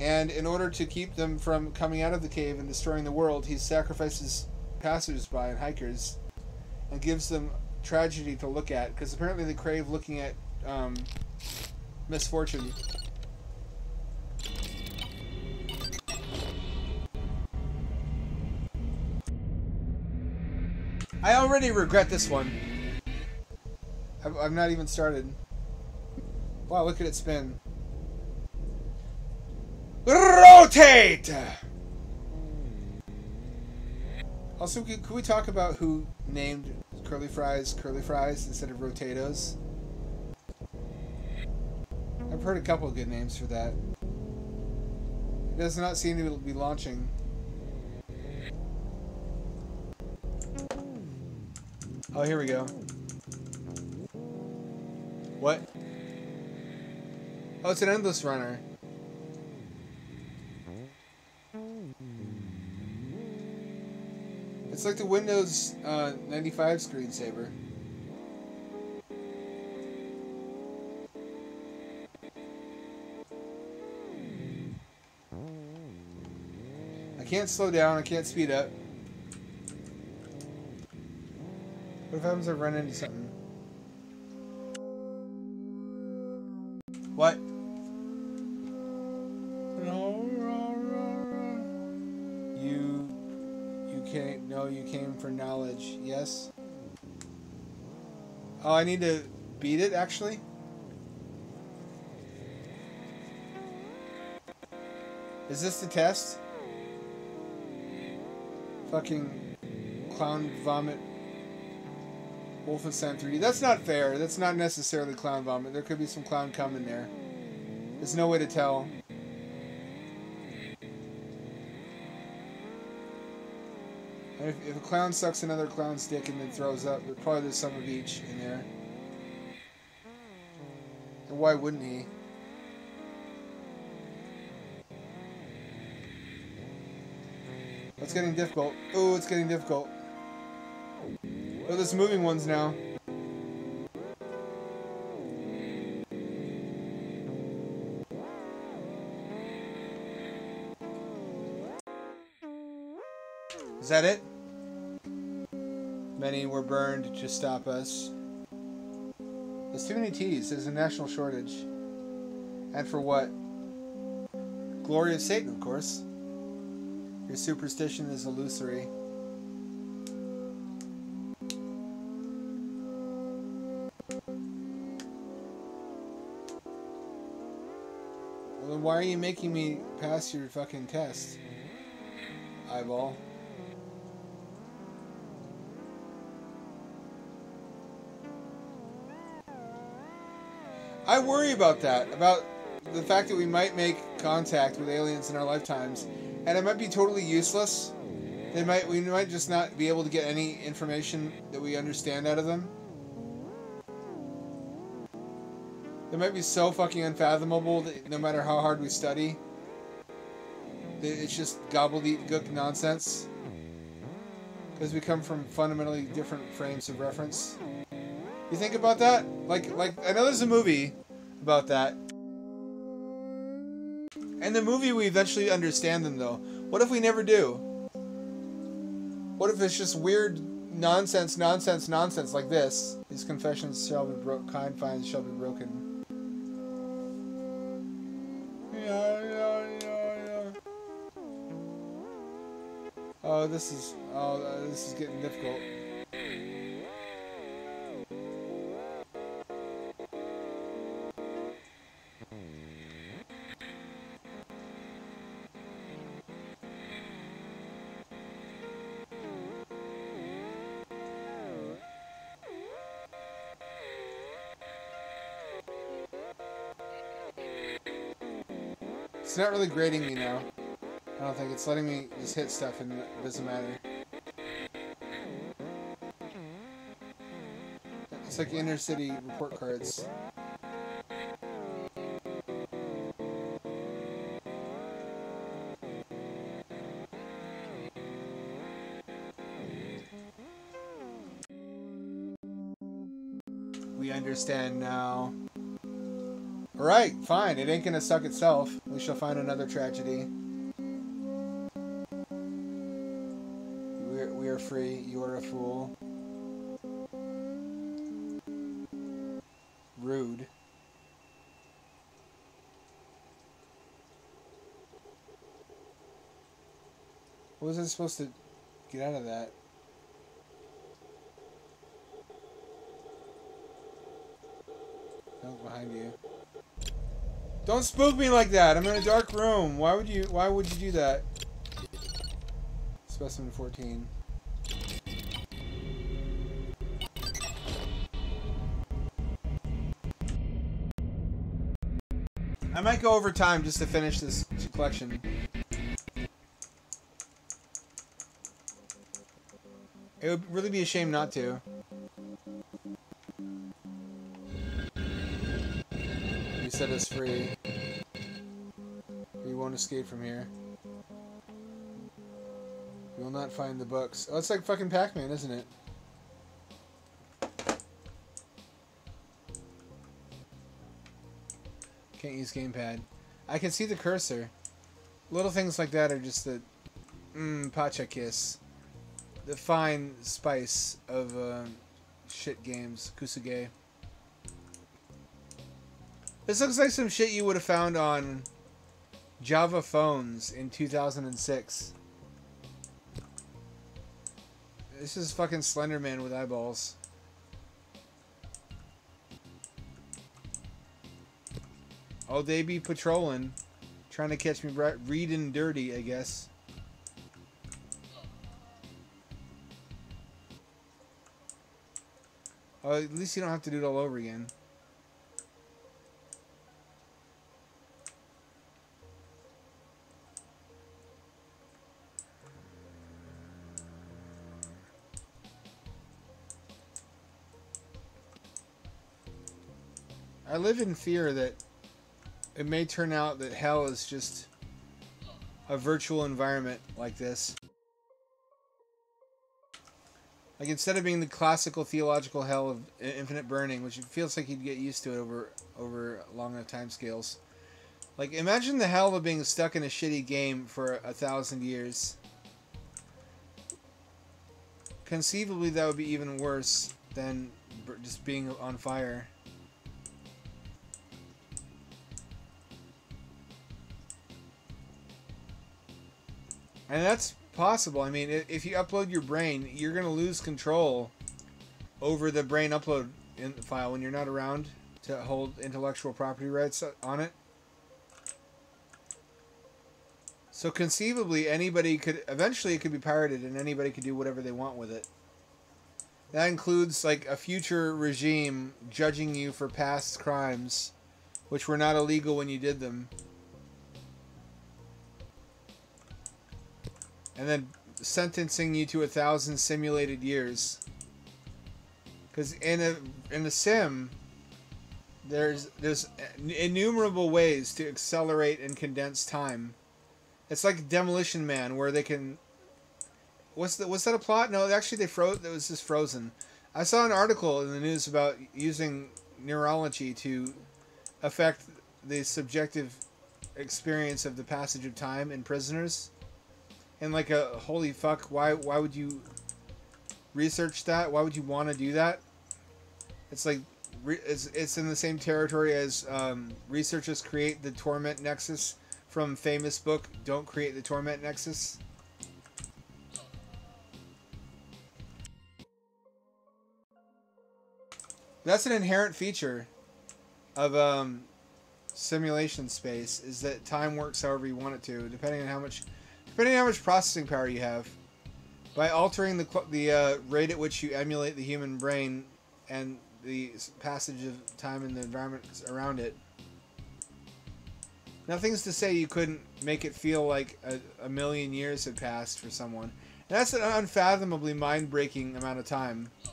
And in order to keep them from coming out of the cave and destroying the world, he sacrifices passersby and hikers and gives them tragedy to look at. Because apparently they crave looking at misfortune. I already regret this one. I've not even started. Wow, look at it spin. Rotate! Also, could we talk about who named curly fries instead of Rotatos? I've heard a couple of good names for that. It does not seem to be launching. Oh, here we go. What? Oh, it's an endless runner. It's like the Windows 95 screensaver. I can't slow down, I can't speed up. What if happens if I run into something? What? You came for knowledge. Yes? Oh, I need to beat it, actually? Is this the test? Fucking clown vomit. Wolfenstein 3D. That's not fair. That's not necessarily clown vomit. There could be some clown cum in there. There's no way to tell. If a clown sucks another clown's dick and then throws up, probably there's some of each in there. And why wouldn't he? It's getting difficult. Oh, it's getting difficult. Oh, there's moving ones now. Is that it? Many were burned to stop us. There's too many T's. There's a national shortage. And for what? Glory of Satan, of course. Your superstition is illusory. Well, then why are you making me pass your fucking test? Eyeball. I worry about that. About the fact that we might make contact with aliens in our lifetimes. And it might be totally useless. We might just not be able to get any information that we understand out of them. They might be so fucking unfathomable that no matter how hard we study, it's just gobbledygook nonsense. Because we come from fundamentally different frames of reference. You think about that? Like I know there's a movie about that. In the movie we eventually understand them though. What if we never do? What if it's just weird nonsense like this? These confessions shall be broken, kind fines shall be broken. Yeah. Oh, this is getting difficult. It's not really grading me now. I don't think it's letting me just hit stuff and it doesn't matter. It's like inner city report cards. We understand now. Alright, fine. It ain't gonna suck itself. We shall find another tragedy. We are free. You are a fool. Rude. What was I supposed to get out of that? Oh, behind you. Don't spook me like that. I'm in a dark room. Why would you do that? Specimen 14. I might go over time just to finish this collection. It would really be a shame not to. You set us free. We won't escape from here. We will not find the books. Oh, it's like fucking Pac-Man, isn't it? Can't use gamepad. I can see the cursor. Little things like that are just the pacha kiss. The fine spice of shit games. Kusuge. This looks like some shit you would have found on Java phones in 2006. This is fucking Slender Man with eyeballs. Oh, they be patrolling. Trying to catch me reading dirty, I guess. Oh, at least you don't have to do it all over again. I live in fear that it may turn out that hell is just a virtual environment like this. Like, instead of being the classical theological hell of infinite burning, which it feels like you'd get used to it over long enough time scales. Like, imagine the hell of being stuck in a shitty game for 1,000 years. Conceivably, that would be even worse than just being on fire. And that's possible. I mean, if you upload your brain, you're going to lose control over the brain upload file when you're not around to hold intellectual property rights on it. So conceivably, anybody could... Eventually, it could be pirated, and anybody could do whatever they want with it. That includes, like, a future regime judging you for past crimes, which were not illegal when you did them. And then sentencing you to 1,000 simulated years. Because in a sim, there's innumerable ways to accelerate and condense time. It's like Demolition Man, where they can... Was that a plot? No, actually they froze. It was just frozen. I saw an article in the news about using neurology to affect the subjective experience of the passage of time in prisoners. And like holy fuck, why would you research that? Why would you want to do that? It's like it's in the same territory as researchers create the torment nexus from famous book Don't Create the Torment Nexus. That's an inherent feature of simulation space, is that time works however you want it to, depending on how much processing power you have. By altering the rate at which you emulate the human brain and the passage of time in the environment around it. Nothing's to say you couldn't make it feel like a million years had passed for someone. And that's an unfathomably mind-breaking amount of time. I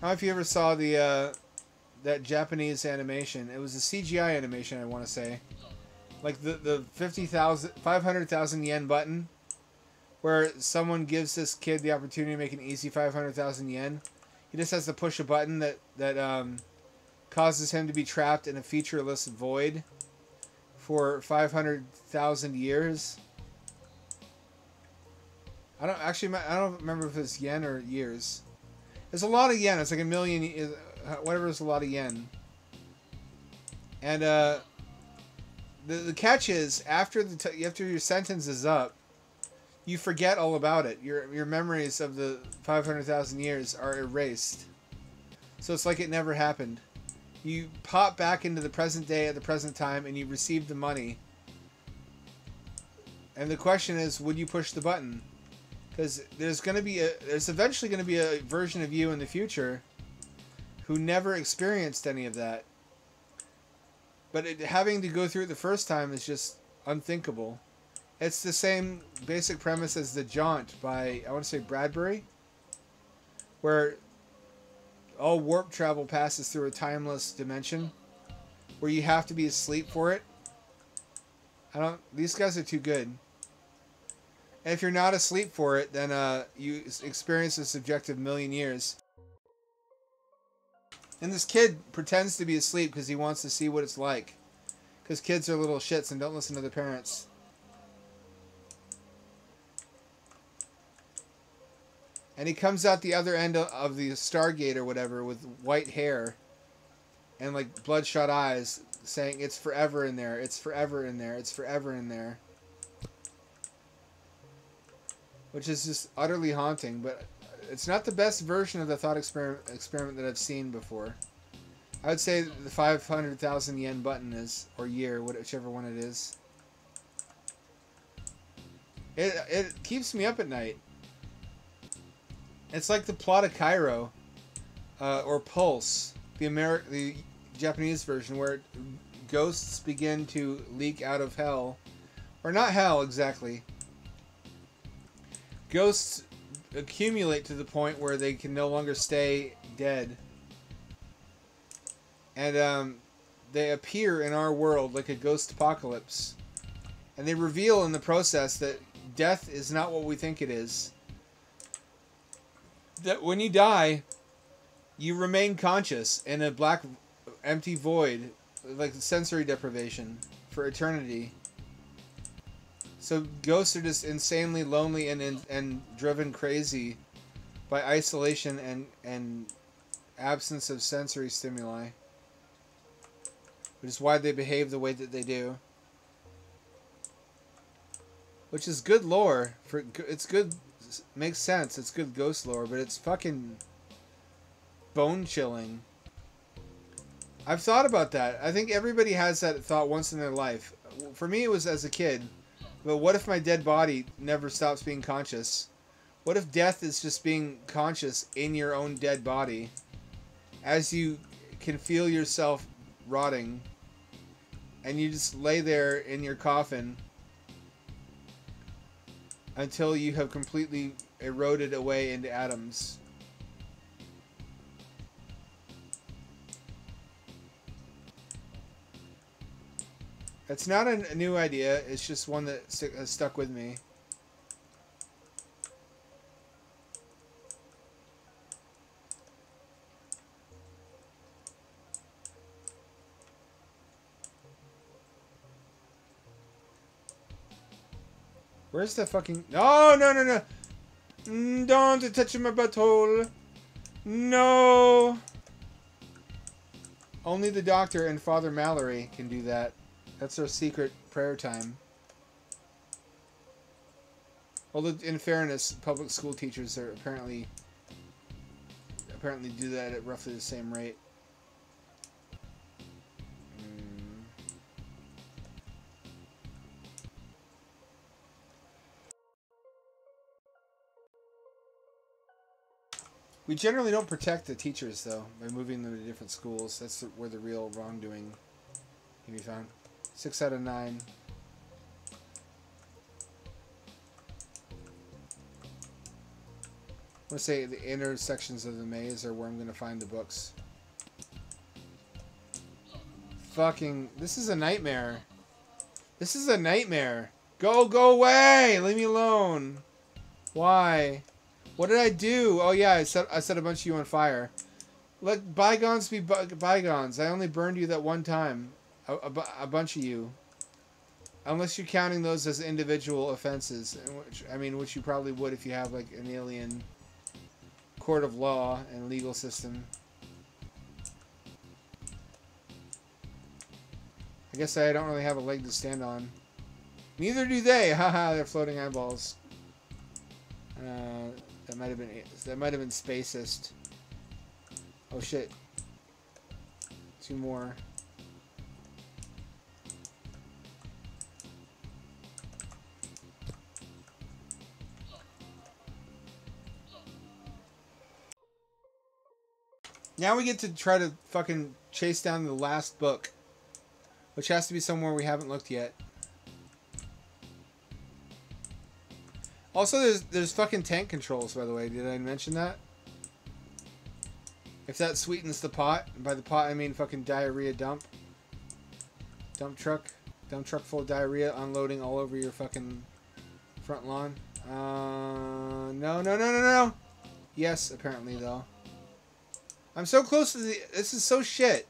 don't know if you ever saw that Japanese animation. It was a CGI animation, I want to say. Like the 500,000 yen button, where someone gives this kid the opportunity to make an easy 500,000 yen. He just has to push a button that causes him to be trapped in a featureless void for 500,000 years. I don't remember if it's yen or years. It's a lot of yen. It's like a million, whatever is a lot of yen. And the catch is, after your sentence is up, you forget all about it. Your memories of the 500,000 years are erased. So it's like it never happened. You pop back into the present day at the present time, and you receive the money. And the question is, would you push the button? Because there's eventually going to be a version of you in the future who never experienced any of that. But having to go through it the first time is just unthinkable. It's the same basic premise as The Jaunt by, I want to say, Bradbury, where all warp travel passes through a timeless dimension where you have to be asleep for it. These guys are too good. And if you're not asleep for it, then you experience a subjective million years. And this kid pretends to be asleep because he wants to see what it's like. Because kids are little shits and don't listen to their parents. And he comes out the other end of the Stargate or whatever with white hair and like bloodshot eyes, saying it's forever in there, it's forever in there, it's forever in there. Which is just utterly haunting, but it's not the best version of the thought experiment that I've seen before. I would say the 500,000 yen button is, or year, whichever one it is. It keeps me up at night. It's like the plot of Cairo, or Pulse, the Japanese version, where ghosts begin to leak out of hell, or not hell exactly. Ghosts accumulate to the point where they can no longer stay dead. And they appear in our world like a ghost apocalypse. And they reveal in the process that death is not what we think it is. That when you die, you remain conscious in a black, empty void, like sensory deprivation, for eternity. So ghosts are just insanely lonely and driven crazy by isolation and absence of sensory stimuli. Which is why they behave the way that they do. Which is good lore. It's good, makes sense. It's good ghost lore, but it's fucking bone chilling. I've thought about that. I think everybody has that thought once in their life. For me, it was as a kid. But what if my dead body never stops being conscious? What if death is just being conscious in your own dead body? As you can feel yourself rotting. And you just lay there in your coffin until you have completely eroded away into atoms. It's not a new idea, it's just one that has stuck with me. Where's the fucking... No, no, no, no! Don't touch my butthole! No! Only the doctor and Father Mallory can do that. That's our secret prayer time. Although, in fairness, public school teachers are apparently do that at roughly the same rate. We generally don't protect the teachers, though, by moving them to different schools. That's where the real wrongdoing can be found. 6 out of 9. I'm going to say the inner sections of the maze are where I'm going to find the books. Fucking... This is a nightmare. This is a nightmare. Go away! Leave me alone. Why? What did I do? Oh yeah, I set a bunch of you on fire. Let bygones be bygones. I only burned you that one time. A bunch of you. Unless you're counting those as individual offenses. Which you probably would if you have like an alien court of law and legal system. I guess I don't really have a leg to stand on. Neither do they. Haha, they're floating eyeballs. That might have been spacist. Oh shit. 2 more. Now we get to try to fucking chase down the last book. Which has to be somewhere we haven't looked yet. Also, there's fucking tank controls, by the way. Did I mention that? If that sweetens the pot. And by the pot, I mean fucking diarrhea dump. Dump truck. Dump truck full of diarrhea unloading all over your fucking front lawn. No. Yes, apparently, though. I'm so close to the... This is so shit.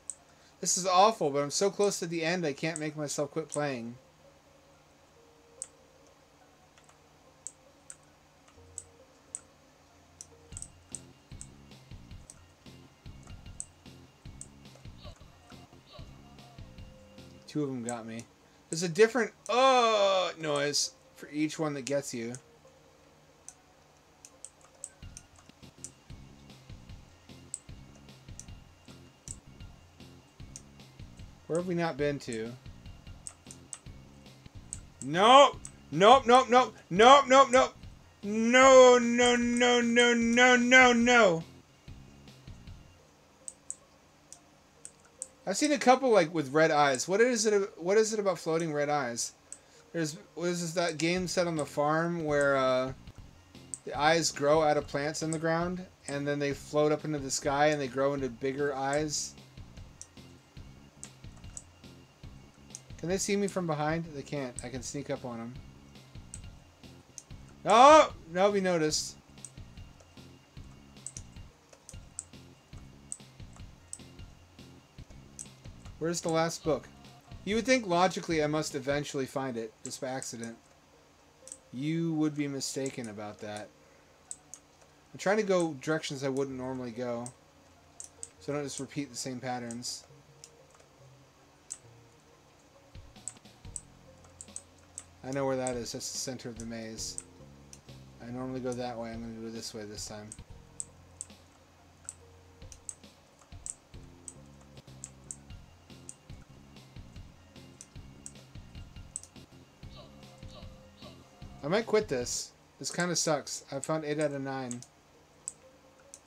This is awful, but I'm so close to the end, I can't make myself quit playing. Two of them got me. There's a different noise for each one that gets you. Where have we not been to? Nope. Nope. No. I've seen a couple like with red eyes. What is it about floating red eyes? What is that game set on the farm where the eyes grow out of plants in the ground and then they float up into the sky and they grow into bigger eyes? Can they see me from behind? They can't. I can sneak up on them. Oh! Nobody noticed. Where's the last book? You would think logically I must eventually find it, just by accident. You would be mistaken about that. I'm trying to go directions I wouldn't normally go, so I don't just repeat the same patterns. I know where that is. That's the center of the maze. I normally go that way. I'm going to go this way this time. I might quit this. This kind of sucks. I found 8 out of 9.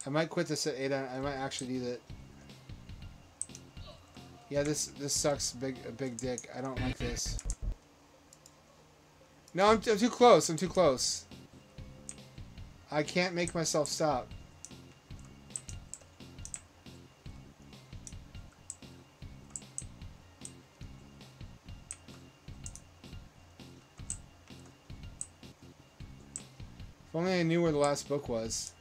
I might quit this at 8 out. I might actually do that. Yeah, this sucks. A big dick. I don't like this. No, I'm too close. I'm too close. I can't make myself stop. If only I knew where the last book was.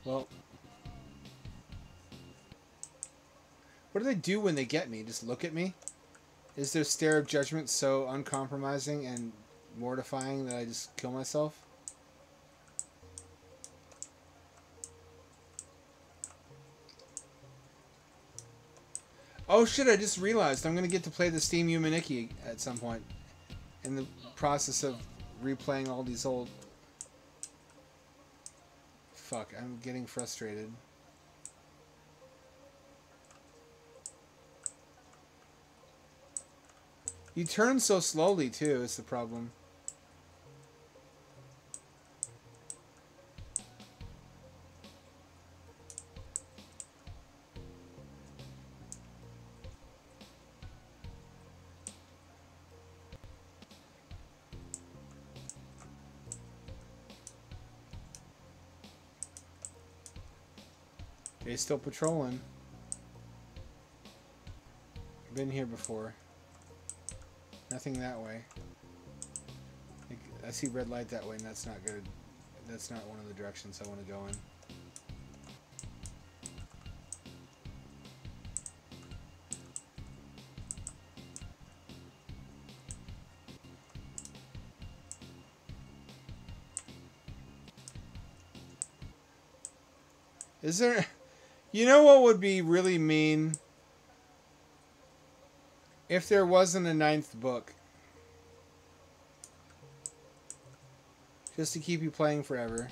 Well, what do they do when they get me? Just look at me? Is their stare of judgment so uncompromising and mortifying that I just kill myself? Oh shit, I just realized I'm going to get to play the Steam Humaniki at some point. In the process of replaying all these old... Fuck, I'm getting frustrated. You turn so slowly, too, is the problem. They're still patrolling. Been here before. Nothing that way. I see red light that way, and that's not good. That's not one of the directions I want to go in. Is there... You know what would be really mean? If there wasn't a 9th book. Just to keep you playing forever.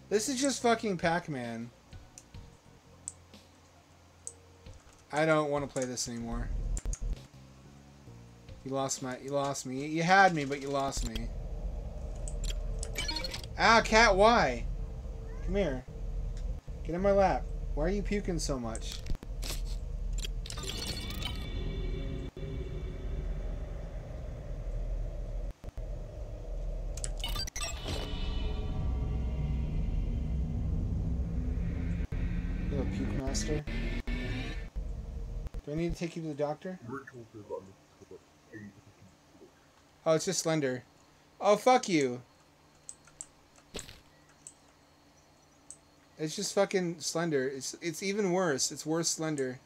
This is just fucking Pac-Man. I don't want to play this anymore. You lost me. You had me, but you lost me. Ah, cat, why? Come here. Get in my lap. Why are you puking so much? You little puke master. Do I need to take you to the doctor? Oh, it's just Slender. Oh, fuck you. It's just fucking Slender. It's even worse. It's worse Slender.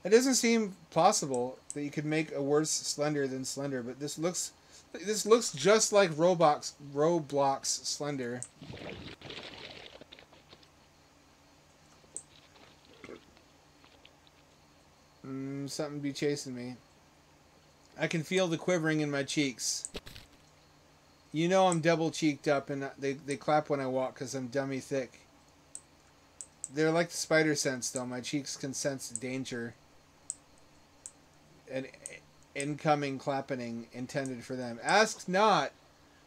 It doesn't seem possible that you could make a worse Slender than Slender, but this looks just like Roblox Slender. Something be chasing me. I can feel the quivering in my cheeks. You know I'm double-cheeked up, and they clap when I walk because I'm dummy thick. They're like the spider sense, though. My cheeks can sense danger. An incoming clapping intended for them. Ask not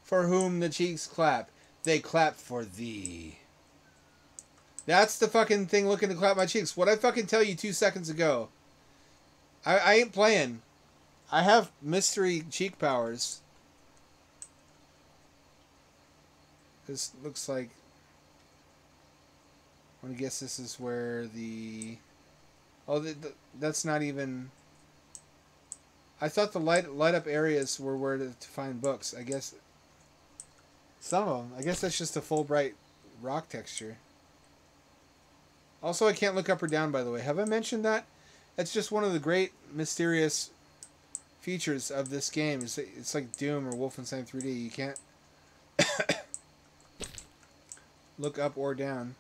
for whom the cheeks clap. They clap for thee. That's the fucking thing looking to clap my cheeks. What'd I fucking tell you 2 seconds ago? I ain't playing. I have mystery cheek powers. This looks like... I'm gonna guess this is where the... Oh, that's not even... I thought the light up areas were where to find books. I guess... Some of them. I guess that's just a full bright rock texture. Also, I can't look up or down, by the way. Have I mentioned that? That's just one of the great mysterious features of this game. It's like Doom or Wolfenstein 3D. You can't look up or down.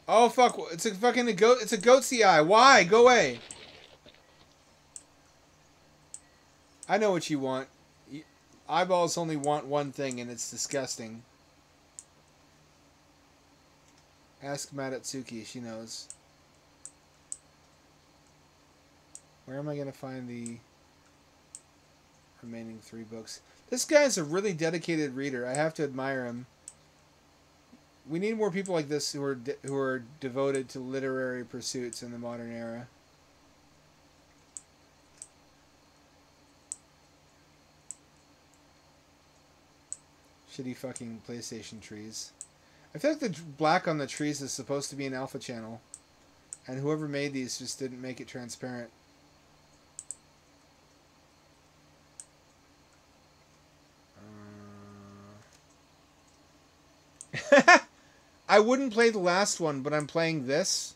Oh, fuck. It's a fucking goat. It's a goatsy eye. Why? Go away. I know what you want. Eyeballs only want one thing, and it's disgusting. Ask Madatsuki. She knows. Where am I going to find the remaining 3 books? This guy's a really dedicated reader. I have to admire him. We need more people like this who are devoted to literary pursuits in the modern era. Shitty fucking PlayStation trees. I feel like the black on the trees is supposed to be an alpha channel. And whoever made these just didn't make it transparent. I wouldn't play the last one, but I'm playing this.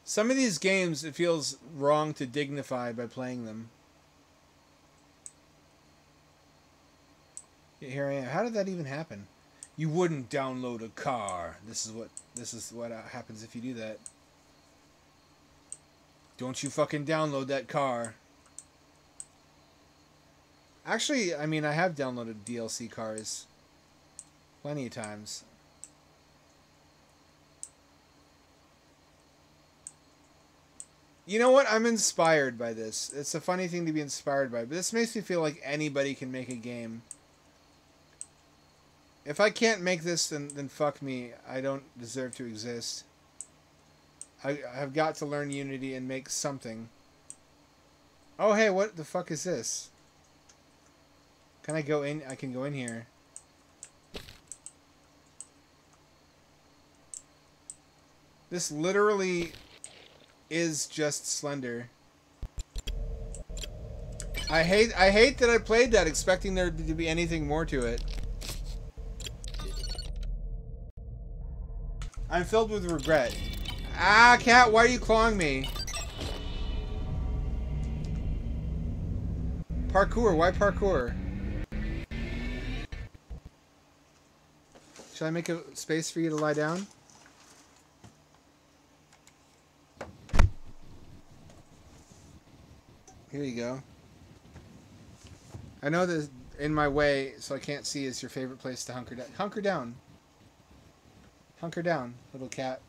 Some of these games, it feels wrong to dignify by playing them. Here I am. How did that even happen? You wouldn't download a car. This is what happens if you do that. Don't you fucking download that car. Actually, I mean, I have downloaded DLC cars plenty of times. You know what? I'm inspired by this. It's a funny thing to be inspired by, but this makes me feel like anybody can make a game. If I can't make this, then fuck me. I don't deserve to exist. I've got to learn Unity and make something. Oh, hey, what the fuck is this? Can I go in? I can go in here. This literally is just Slender. I hate that I played that expecting there to be anything more to it. I'm filled with regret. Ah, cat, why are you clawing me? Parkour, why parkour? Should I make a space for you to lie down? Here you go. I know that in my way, so I can't see, is your favorite place to hunker down. Hunker down. Hunker down, little cat.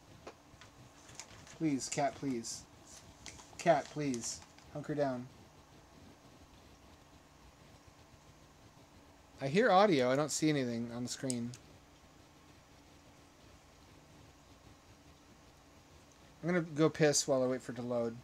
Please, cat, please. Cat, please. Hunker down. I hear audio. I don't see anything on the screen. I'm going to go piss while I wait for it to load.